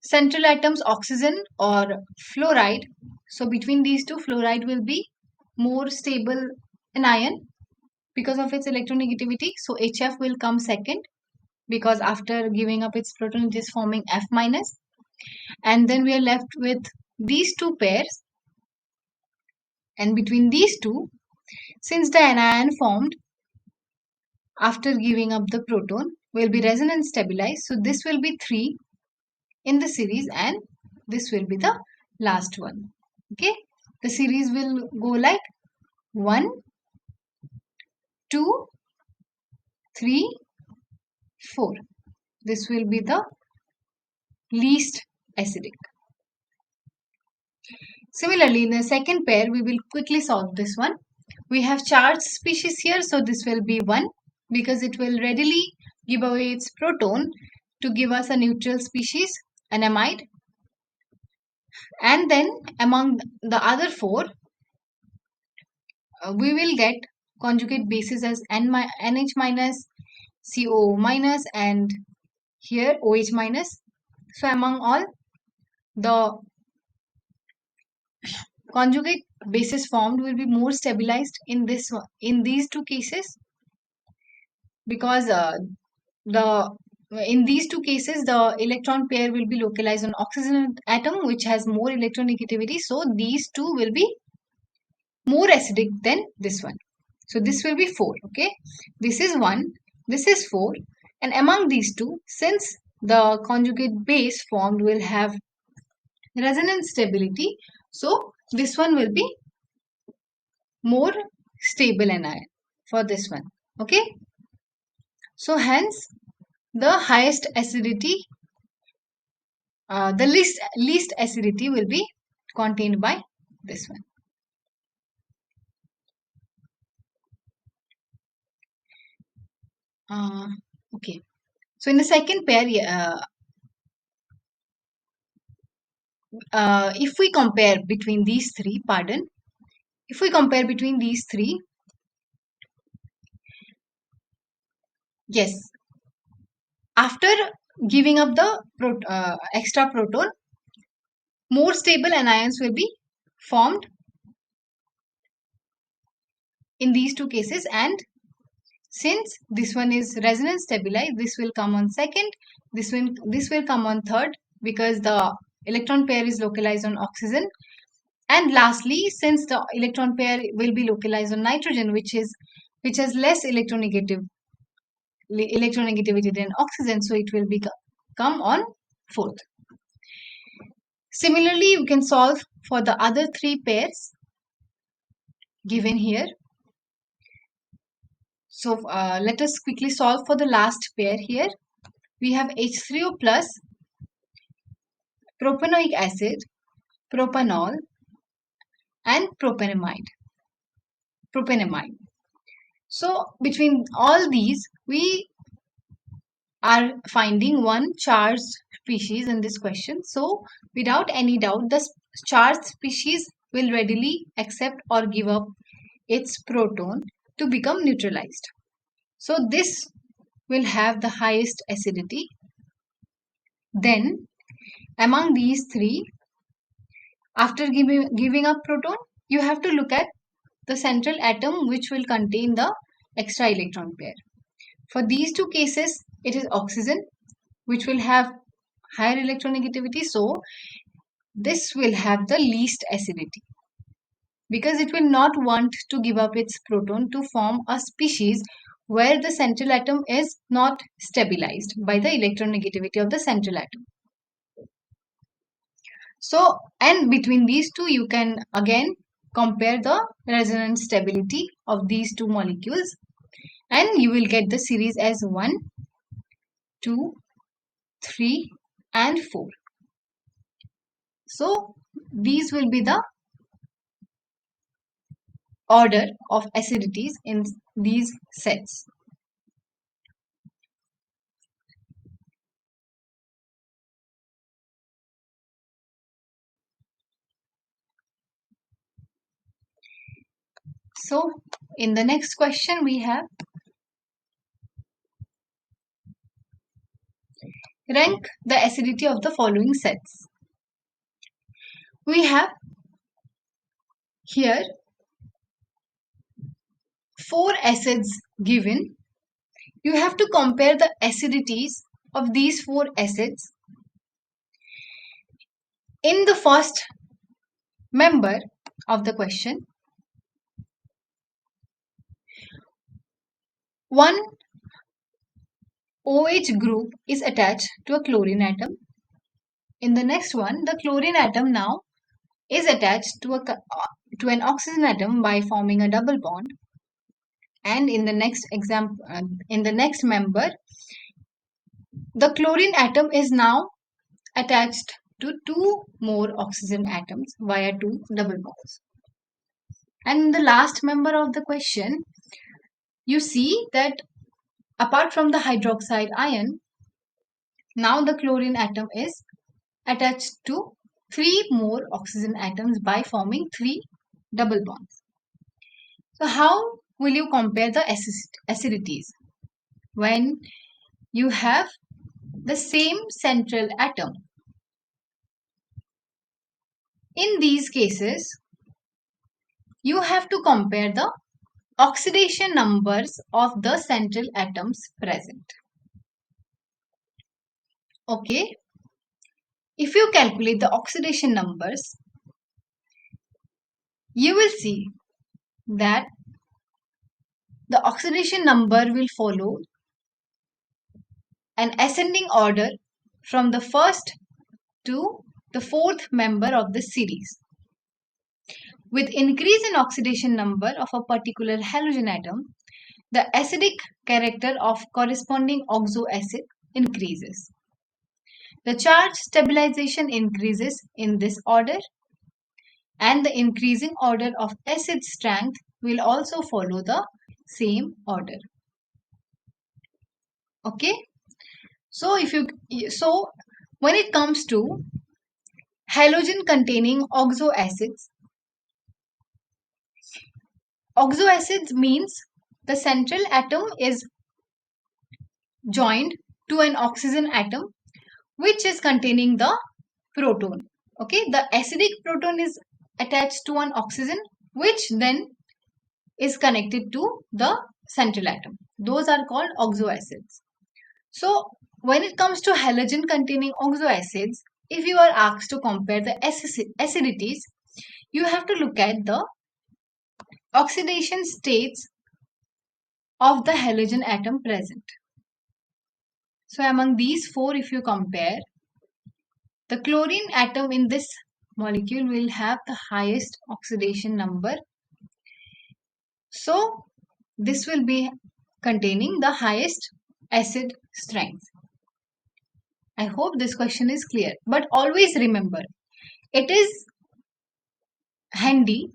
central atoms oxygen or fluoride. So between these two, fluoride will be more stable anion because of its electronegativity. So HF will come second because after giving up its proton, it is forming F minus. And then we are left with these two pairs. And between these two, since the anion formed after giving up the proton will be resonance stabilized, so this will be 3 in the series and this will be the last one. Okay, the series will go like 1, 2, 3, 4. This will be the least acidic. Similarly, in the second pair, we will quickly solve this one. We have charged species here, so this will be 1 because it will readily give away its proton to give us a neutral species, an amide. And then among the other 4, we will get conjugate bases as NH minus, CO minus, and here OH minus. So among all, the conjugate bases formed will be more stabilized in these two cases, because the in these two cases the electron pair will be localized on oxygen atom, which has more electronegativity. So these two will be more acidic than this one. So this will be 4. Okay, this is 1, this is 4, and among these two, since the conjugate base formed will have resonance stability, so this one will be more stable anion for this one. Okay, so hence the highest acidity, the least acidity will be contained by this one. Okay, so in the second pair, if we compare between these three, if we compare between these three, yes, after giving up the extra proton, more stable anions will be formed in these two cases, and since this one is resonance stabilized, this will come on second, this will come on third because the electron pair is localized on oxygen. And lastly, since the electron pair will be localized on nitrogen, which has less electronegativity than oxygen, so it will come on fourth. Similarly, you can solve for the other 3 pairs given here. So let us quickly solve for the last pair here. We have H3O plus, propanoic acid, propanol, and propanamide. So between all these, we are finding one charged species in this question. So without any doubt, the charged species will readily accept or give up its proton to become neutralized. So this will have the highest acidity. Then among these three, after giving up proton, you have to look at the central atom which will contain the extra electron pair. For these two cases, it is oxygen which will have higher electronegativity. So this will have the least acidity because it will not want to give up its proton to form a species where the central atom is not stabilized by the electronegativity of the central atom. So, and between these two, you can again compare the resonance stability of these two molecules and you will get the series as 1, 2, 3 and 4. So, these will be the order of acidities in these sets. So, in the next question we have rank the acidity of the following sets. We have here 4 acids given. You have to compare the acidities of these 4 acids in the first member of the question. One OH group is attached to a chlorine atom. In the next one, the chlorine atom now is attached to an oxygen atom by forming a double bond. And in the next example, in the next member, the chlorine atom is now attached to 2 more oxygen atoms via 2 double bonds. And in the last member of the question, you see that apart from the hydroxide ion, now the chlorine atom is attached to 3 more oxygen atoms by forming 3 double bonds. So how will you compare the acidities when you have the same central atom? In these cases, you have to compare the oxidation numbers of the central atoms present. Okay, if you calculate the oxidation numbers, you will see that the oxidation number will follow an ascending order from the first to the fourth member of the series. With increase in oxidation number of a particular halogen atom, the acidic character of corresponding oxo acid increases. The charge stabilization increases in this order and the increasing order of acid strength will also follow the same order. Okay, so when it comes to halogen containing oxo acids means the central atom is joined to an oxygen atom which is containing the proton. Okay, the acidic proton is attached to an oxygen which then is connected to the central atom. Those are called oxo acids. So when it comes to halogen containing oxo acids, if you are asked to compare the acidities, you have to look at the oxidation states of the halogen atom present. So among these 4, if you compare, the chlorine atom in this molecule will have the highest oxidation number. So this will be containing the highest acid strength. I hope this question is clear. But always remember, it is handy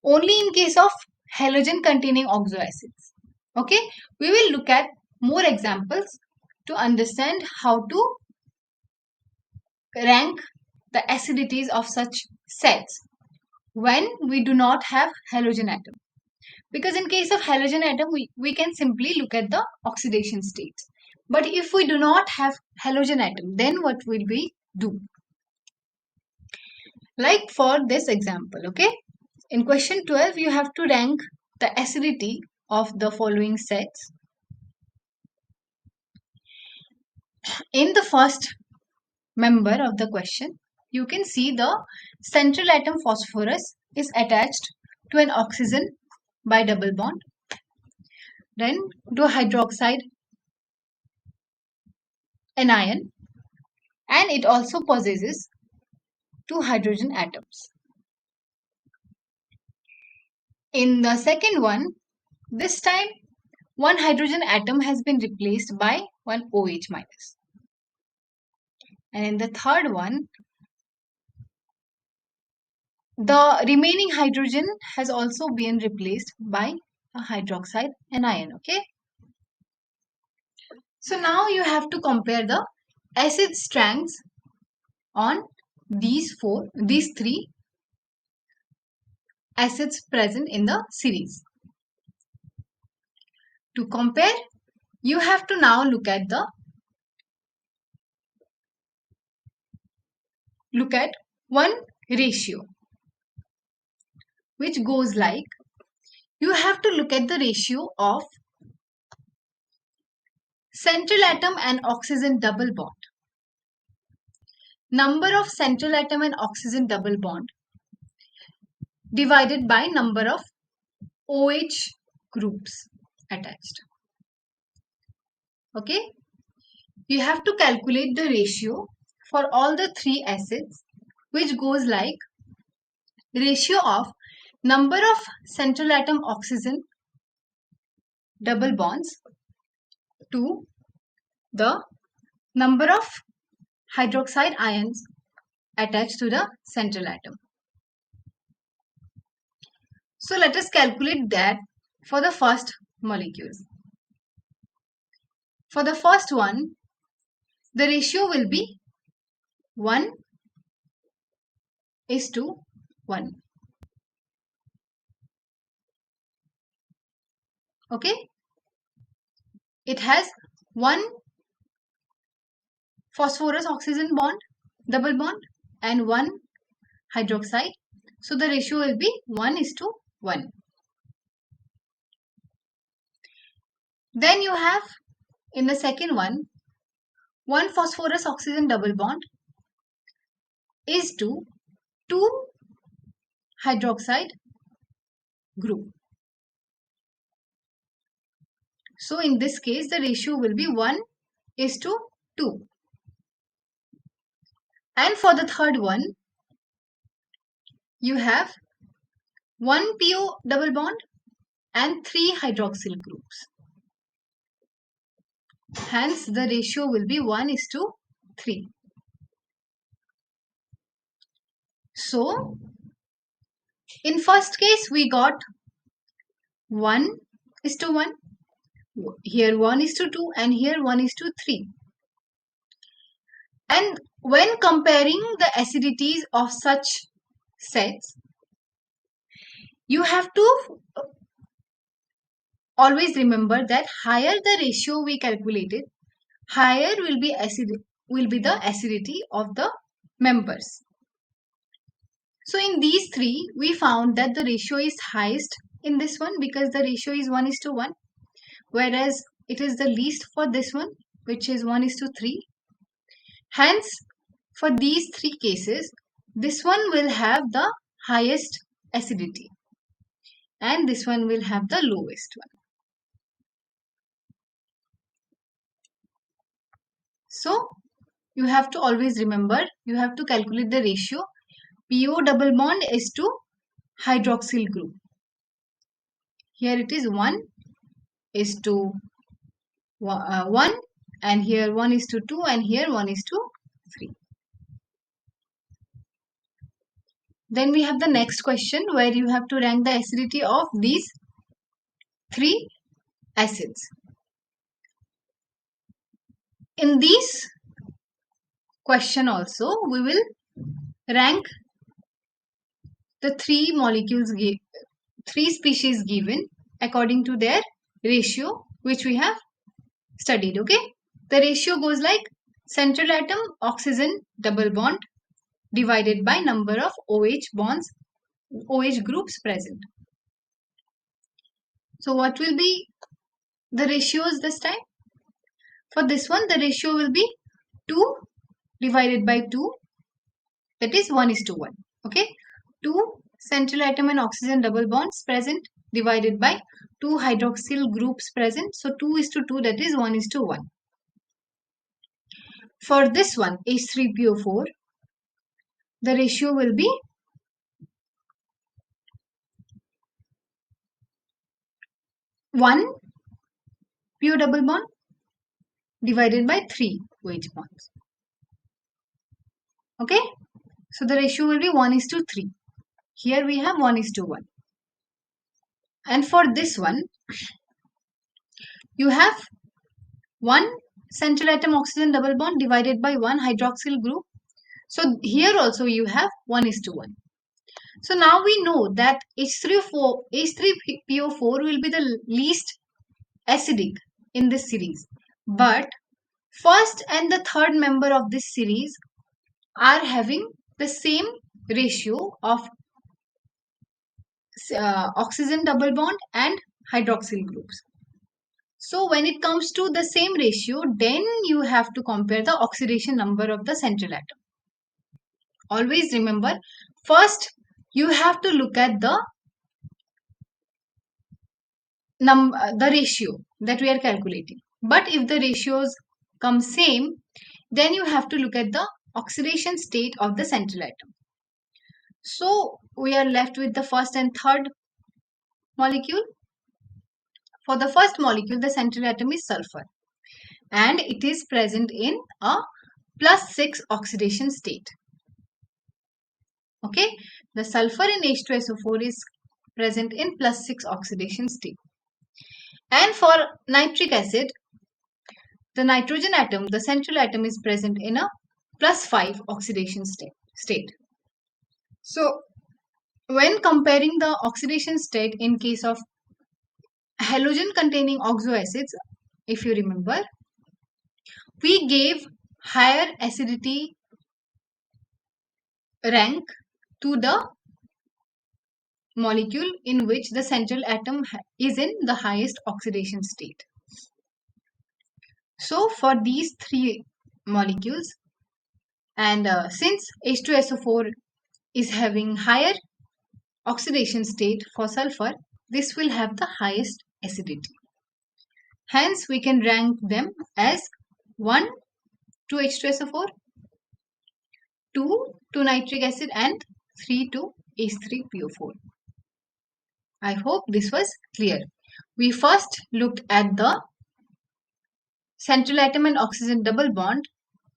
only in case of halogen containing oxo acids. Okay, we will look at more examples to understand how to rank the acidities of such sets when we do not have halogen atom. Because in case of halogen atom, we can simply look at the oxidation states. But if we do not have halogen atom, then what will we do? Like for this example, okay? In question 12, you have to rank the acidity of the following sets. In the first member of the question, you can see the central atom phosphorus is attached to an oxygen by double bond, then to a hydroxide anion, and it also possesses two hydrogen atoms. In the second one, this time one hydrogen atom has been replaced by one OH minus. And in the third one, the remaining hydrogen has also been replaced by a hydroxide anion. Okay. So now you have to compare the acid strengths on these three acids present in the series. To compare, you have to now look at one ratio, which goes like, you have to look at the ratio of central atom and oxygen double bond. Number of central atom and oxygen double bond divided by number of OH groups attached. Okay. You have to calculate the ratio for all the three acids, which goes like ratio of number of central atom oxygen double bonds to the number of hydroxide ions attached to the central atom. So let us calculate that for the first molecules. For the first one, the ratio will be 1:1. Okay. It has one phosphorus oxygen bond, double bond, and one hydroxide. So the ratio will be 1:1. Then you have in the second one phosphorus oxygen double bond is to 2 hydroxide group. So in this case, the ratio will be 1:2. And for the third one, you have 1 PO double bond and 3 hydroxyl groups. Hence, the ratio will be 1:3. So, in first case, we got 1:1. Here 1:2 and here 1:3. And when comparing the acidities of such sets, you have to always remember that higher the ratio we calculated, higher will be the acidity of the members. So in these three, we found that the ratio is highest in this one because the ratio is 1:1, whereas it is the least for this one, which is 1:3. Hence, for these three cases, this one will have the highest acidity and this one will have the lowest one. So, you have to always remember, you have to calculate the ratio PO double bond is to hydroxyl group. Here it is 1:1 and here 1:2 and here 1:3. Then we have the next question where you have to rank the acidity of these three acids. In this question also, we will rank the three species given according to their ratio which we have studied. Okay, the ratio goes like central atom oxygen double bond divided by number of OH groups present. So what will be the ratios this time? For this one, the ratio will be 2 divided by 2, that is 1:1. Okay, 2 central atom and oxygen double bonds present divided by 2 hydroxyl groups present. So 2:2, that is 1:1. For this one, H3PO4, the ratio will be 1 PO double bond divided by 3 OH bonds. Okay, so the ratio will be 1:3. Here we have 1:1. And for this one, you have 1 central atom oxygen double bond divided by 1 hydroxyl group. So here also you have 1:1. So now we know that H3PO4 will be the least acidic in this series. But first and the third member of this series are having the same ratio of oxygen double bond and hydroxyl groups. So when it comes to the same ratio, then you have to compare the oxidation number of the central atom. Always remember, first you have to look at the ratio that we are calculating. But if the ratios come same, then you have to look at the oxidation state of the central atom. So we are left with the first and third molecule. For the first molecule, the central atom is sulfur and it is present in a +6 oxidation state. Okay, the sulfur in H2SO4 is present in +6 oxidation state. And for nitric acid, the nitrogen atom, the central atom, is present in a +5 oxidation state. So when comparing the oxidation state in case of halogen containing oxo acids, if you remember, we gave higher acidity rank to the molecule in which the central atom is in the highest oxidation state. So for these three molecules, and since H2SO4 is having higher oxidation state for sulfur, this will have the highest acidity. Hence, we can rank them as 1 to H2SO4, 2 to nitric acid, and 3 to H3PO4. I hope this was clear. We first looked at the central atom and oxygen double bond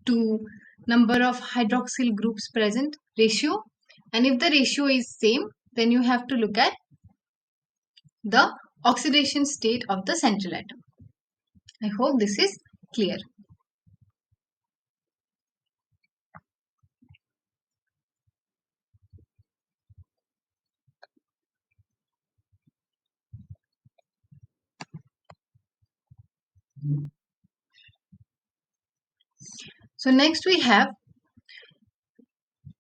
to number of hydroxyl groups present ratio, and if the ratio is same, then you have to look at the oxidation state of the central atom. I hope this is clear. So next we have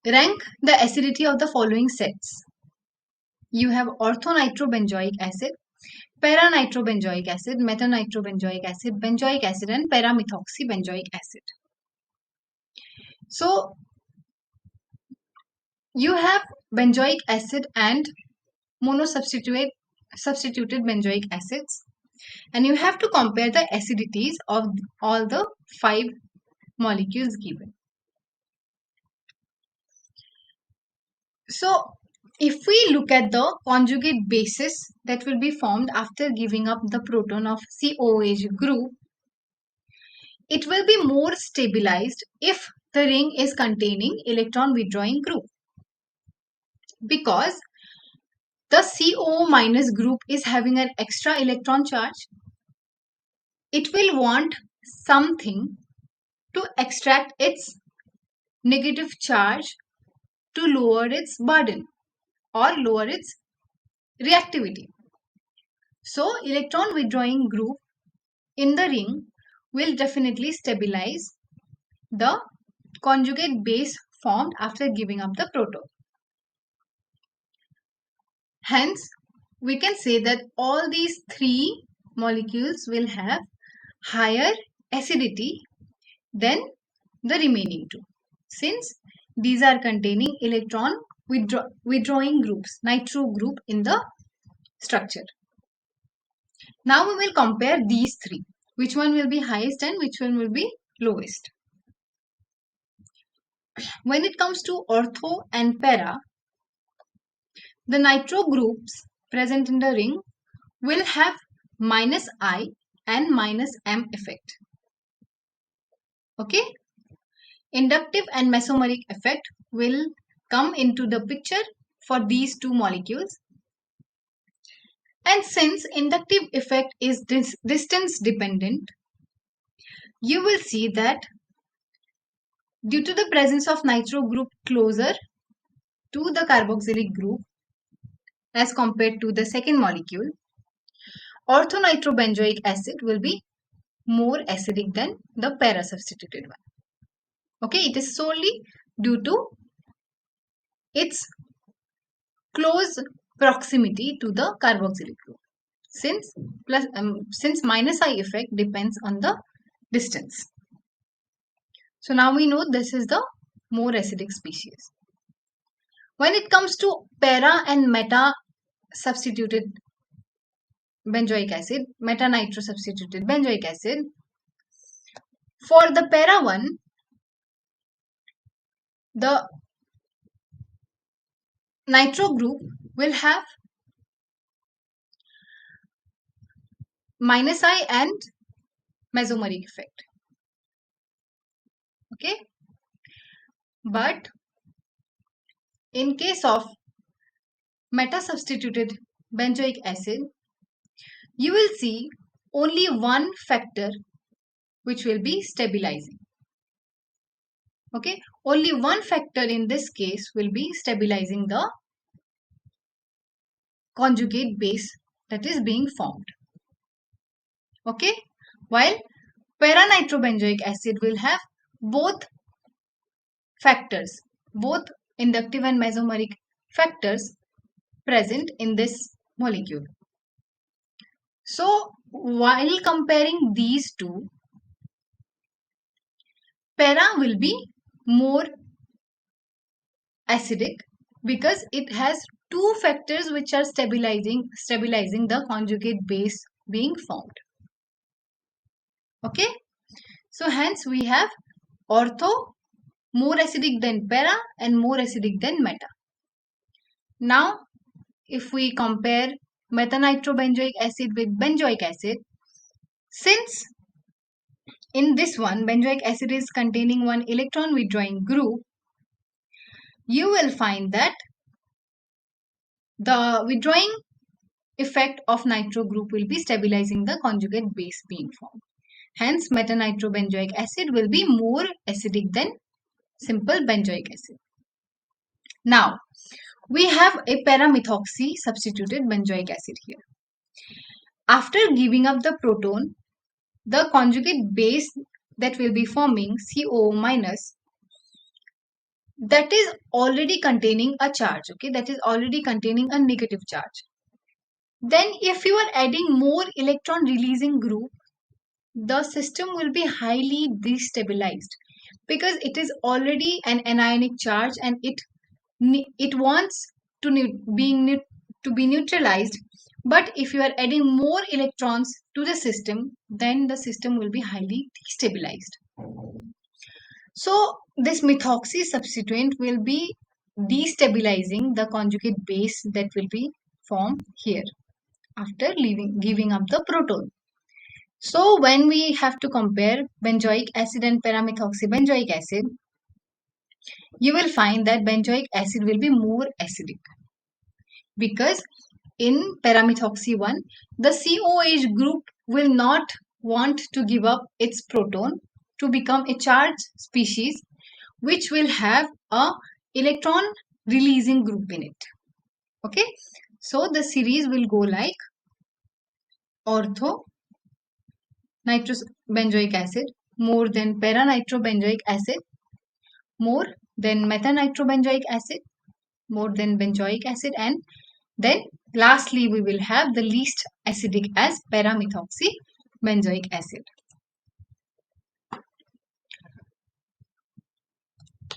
rank the acidity of the following sets. You have orthonitrobenzoic acid, para-nitrobenzoic acid, meta-nitrobenzoic acid, benzoic acid, and para-methoxybenzoic acid. So you have benzoic acid and monosubstituted benzoic acids, and you have to compare the acidities of all the 5 molecules given. So if we look at the conjugate bases that will be formed after giving up the proton of COOH group, it will be more stabilized if the ring is containing electron withdrawing group, because the CO minus group is having an extra electron charge. It will want something to extract its negative charge to lower its burden or lower its reactivity. So electron withdrawing group in the ring will definitely stabilize the conjugate base formed after giving up the proton. Hence, we can say that all these three molecules will have higher acidity than the remaining two, since these are containing electron withdrawing groups, nitro group in the structure. Now we will compare these three. Which one will be highest and which one will be lowest? When it comes to ortho and para, the nitro groups present in the ring will have minus I and minus M effect. Okay? Inductive and mesomeric effect will come into the picture for these two molecules. And since inductive effect is distance dependent, you will see that due to the presence of nitro group closer to the carboxylic group as compared to the second molecule, orthonitrobenzoic acid will be more acidic than the para substituted one. Okay, it is solely due to its close proximity to the carboxylic group. Since minus I effect depends on the distance. So now we know this is the more acidic species. When it comes to para and meta substituted benzoic acid, meta-nitro substituted benzoic acid, for the para one, the nitro group will have minus I and mesomeric effect. Okay, but in case of meta substituted benzoic acid, you will see only one factor which will be stabilizing. Okay, only one factor in this case will be stabilizing the conjugate base that is being formed. Okay, while para-nitrobenzoic acid will have both factors, both inductive and mesomeric factors present in this molecule. So while comparing these two, para will be more acidic because it has two factors which are stabilizing the conjugate base being formed. Okay, so hence we have ortho more acidic than para and more acidic than meta. Now if we compare methanitrobenzoic acid with benzoic acid, since in this one benzoic acid is containing one electron withdrawing group, you will find that the withdrawing effect of nitro group will be stabilizing the conjugate base being formed. Hence, metanitrobenzoic acid will be more acidic than simple benzoic acid. Now, we have a paramethoxy substituted benzoic acid here. After giving up the proton, the conjugate base that will be forming COO minus, that is already containing a charge, okay, that is already containing a negative charge. Then if you are adding more electron releasing group, the system will be highly destabilized because it is already an anionic charge and it wants to be neutralized. But if you are adding more electrons to the system, then the system will be highly destabilized. So this methoxy substituent will be destabilizing the conjugate base that will be formed here after giving up the proton. So when we have to compare benzoic acid and paramethoxybenzoic acid, you will find that benzoic acid will be more acidic because in paramethoxy 1, the COH group will not want to give up its proton to become a charged species which will have a electron releasing group in it. Okay, so the series will go like ortho nitrobenzoic acid more than para-nitrobenzoic acid more than methanitrobenzoic acid more than benzoic acid, and then lastly we will have the least acidic as para-methoxybenzoic acid.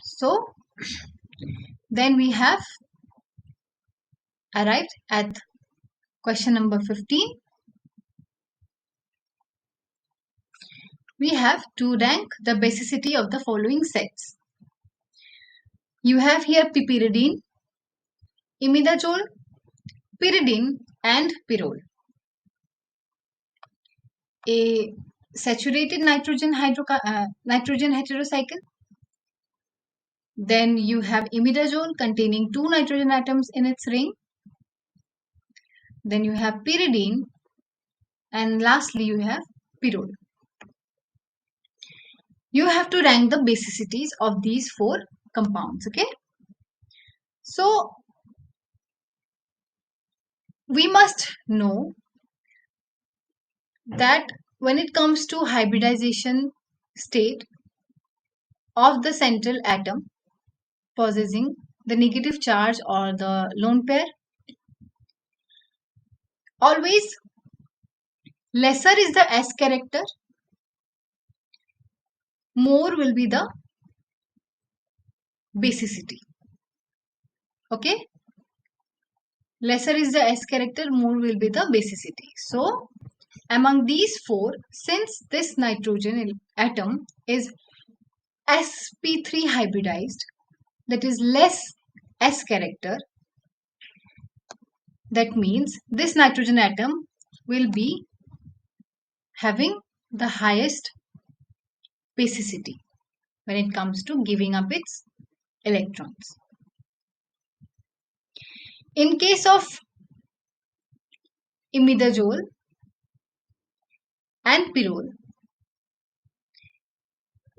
So then we have arrived at question number 15. We have to rank the basicity of the following sets. You have here piperidine, imidazole, pyridine and pyrrole. A saturated nitrogen heterocycle. Then you have imidazole containing 2 nitrogen atoms in its ring. Then you have pyridine, and lastly you have pyrrole. You have to rank the basicities of these 4 compounds. Okay. So we must know that when it comes to hybridization state of the central atom possessing the negative charge or the lone pair, always lesser is the S character, more will be the basicity. Okay, lesser is the S character, more will be the basicity. So among these 4, since this nitrogen atom is sp3 hybridized, that is less S character, that means this nitrogen atom will be having the highest basicity when it comes to giving up its electrons. In case of imidazole and pyrrole,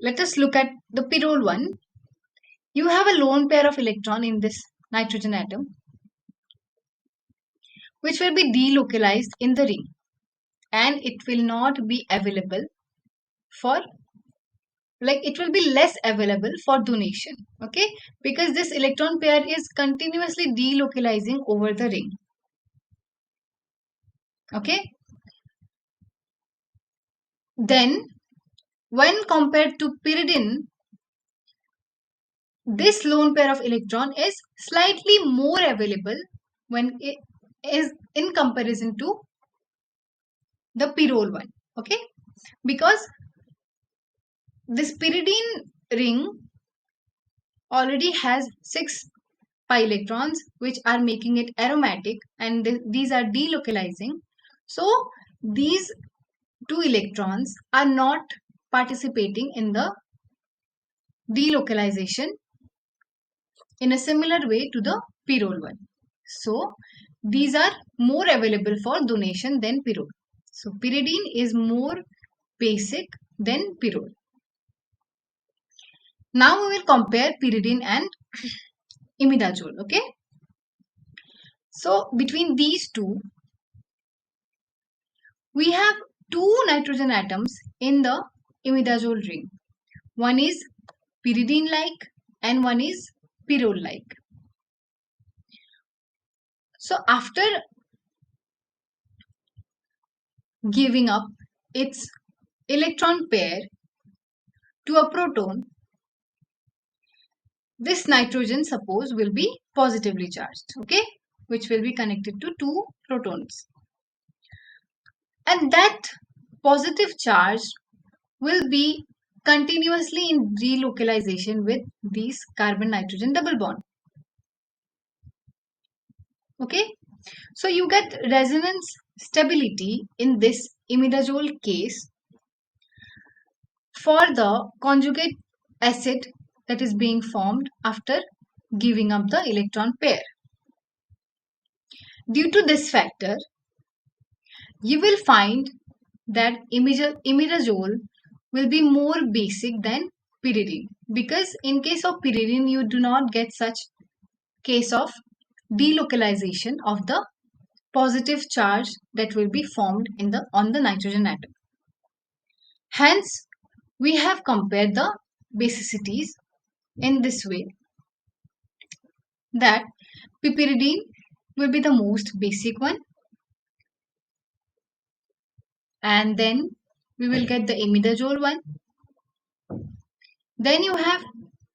let us look at the pyrrole one. You have a lone pair of electron in this nitrogen atom which will be delocalized in the ring, and it will not be available for, like, it will be less available for donation. Okay, because this electron pair is continuously delocalizing over the ring. Okay, then when compared to pyridine, this lone pair of electron is slightly more available when it is in comparison to the pyrrole one. Okay, because this pyridine ring already has 6 pi electrons which are making it aromatic, and these are delocalizing. So these 2 electrons are not participating in the delocalization in a similar way to the pyrrole one. So these are more available for donation than pyrrole. So pyridine is more basic than pyrrole. Now we will compare pyridine and imidazole. Okay. So between these two, we have 2 nitrogen atoms in the imidazole ring. One is pyridine-like and one is pyrrole-like. So after giving up its electron pair to a proton, this nitrogen, suppose, will be positively charged, okay, which will be connected to 2 protons. And that positive charge will be continuously in delocalization with these carbon-nitrogen double bond. Okay, so you get resonance stability in this imidazole case for the conjugate acid that is being formed after giving up the electron pair. Due to this factor, you will find that imidazole will be more basic than pyridine, because in case of pyridine you do not get such case of delocalization of the positive charge that will be formed on the nitrogen atom. Hence, we have compared the basicities in this way, that piperidine will be the most basic one, and then we will get the imidazole one. Then you have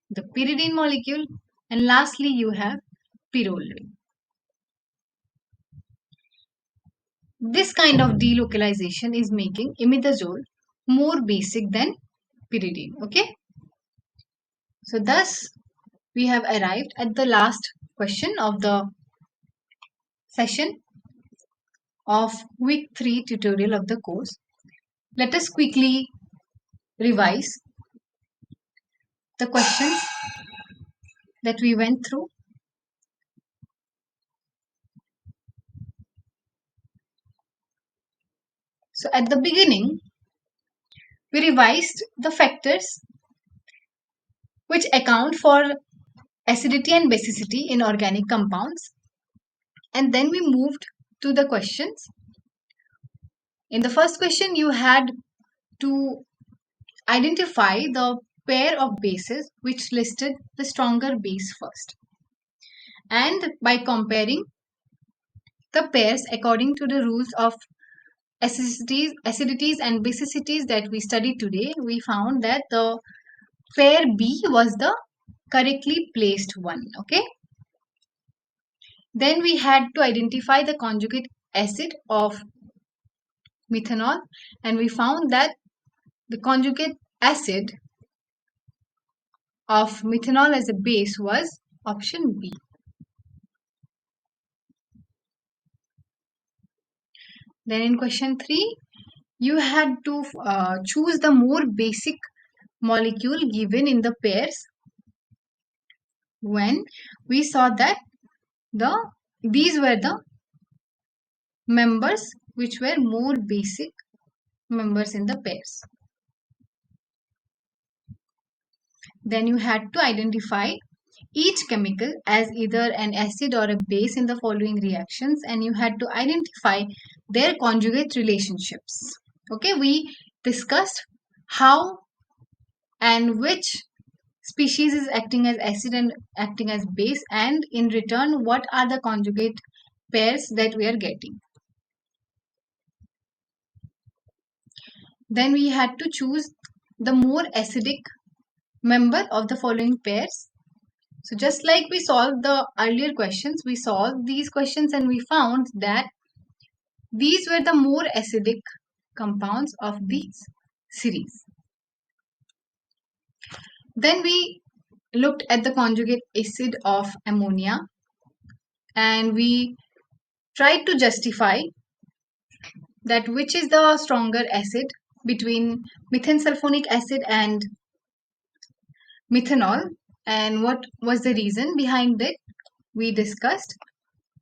the pyridine molecule, and lastly you have pyrrolidine. This kind of delocalization is making imidazole more basic than pyridine. Okay, so thus we have arrived at the last question of the session of week 3 tutorial of the course. Let us quickly revise the questions that we went through. So at the beginning, we revised the factors which account for acidity and basicity in organic compounds, and then we moved to the questions. In the first question, you had to identify the pair of bases which listed the stronger base first, and by comparing the pairs according to the rules of acidities and basicities that we studied today, we found that the pair B was the correctly placed one. Okay. Then we had to identify the conjugate acid of methanol, and we found that the conjugate acid of methanol as a base was option B. Then in question 3, you had to choose the more basic molecule given in the pairs, when we saw that these were the members which were more basic members in the pairs. Then you had to identify each chemical as either an acid or a base in the following reactions, and you had to identify their conjugate relationships. Okay, we discussed how and which species is acting as acid and acting as base, and in return what are the conjugate pairs that we are getting. Then we had to choose the more acidic member of the following pairs. So just like we solved the earlier questions, we solved these questions and we found that these were the more acidic compounds of these series. Then we looked at the conjugate acid of ammonia, and we tried to justify that which is the stronger acid between methanesulfonic acid and methanol, and what was the reason behind it. We discussed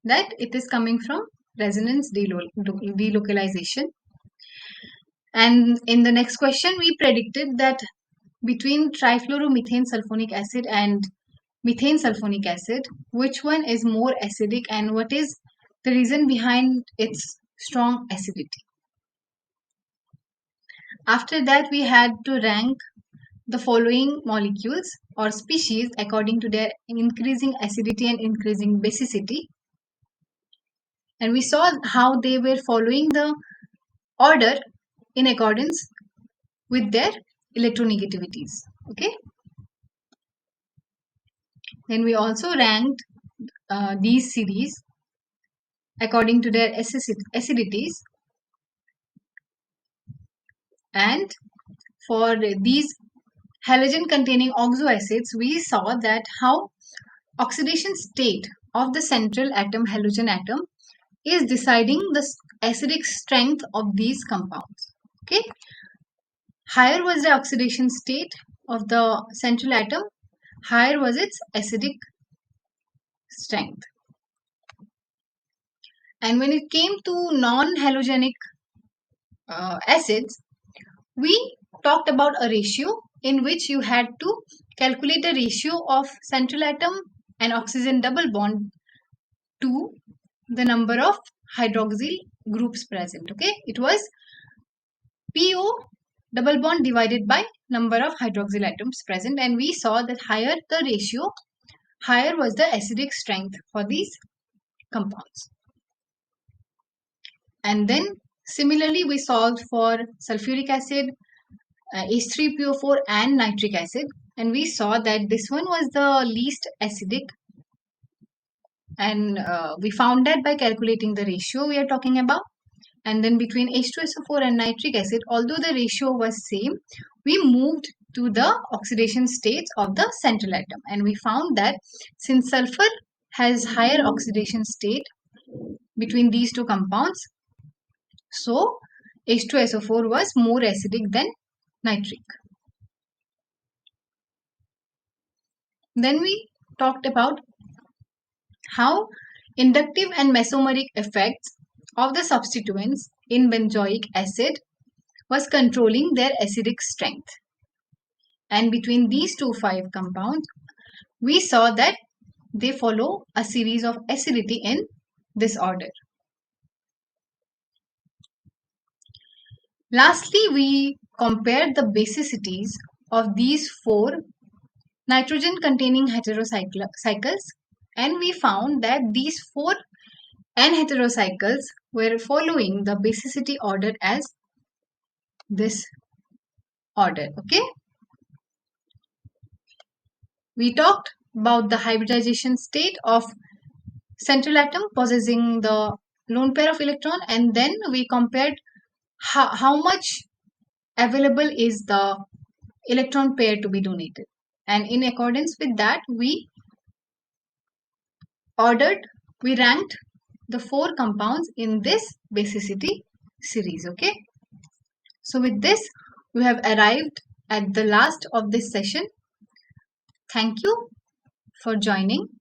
that it is coming from resonance delocalization. And in the next question, we predicted that between trifluoromethane sulfonic acid and methane sulfonic acid, which one is more acidic and what is the reason behind its strong acidity. After that, we had to rank the following molecules or species according to their increasing acidity and increasing basicity. And we saw how they were following the order in accordance with their electronegativities. Okay. Then we also ranked these series according to their acidities, and for these halogen containing oxo acids, we saw that how oxidation state of the central atom, halogen atom, is deciding the acidic strength of these compounds. Okay, higher was the oxidation state of the central atom, higher was its acidic strength. And when it came to non-halogenic acids, we talked about a ratio in which you had to calculate the ratio of central atom and oxygen double bond to the number of hydroxyl groups present. Okay, it was PO double bond divided by number of hydroxyl atoms present, and we saw that higher the ratio, higher was the acidic strength for these compounds. And then similarly we solved for sulfuric acid, H3PO4 and nitric acid, and we saw that this one was the least acidic, and we found that by calculating the ratio we are talking about. And then between H2SO4 and nitric acid, although the ratio was same, we moved to the oxidation states of the central atom, and we found that since sulfur has higher oxidation state between these two compounds, so H2SO4 was more acidic than nitric. Then we talked about how inductive and mesomeric effects of the substituents in benzoic acid was controlling their acidic strength. And between these two 5 compounds, we saw that they follow a series of acidity in this order. Lastly, we compared the basicities of these 4 nitrogen containing heterocycles, and we found that these 4 N-heterocycles were following the basicity order as this order. Okay, we talked about the hybridization state of central atom possessing the lone pair of electron, and then we compared how much available is the electron pair to be donated, and in accordance with that we ranked the 4 compounds in this basicity series. Okay, so with this we have arrived at the last of this session. Thank you for joining.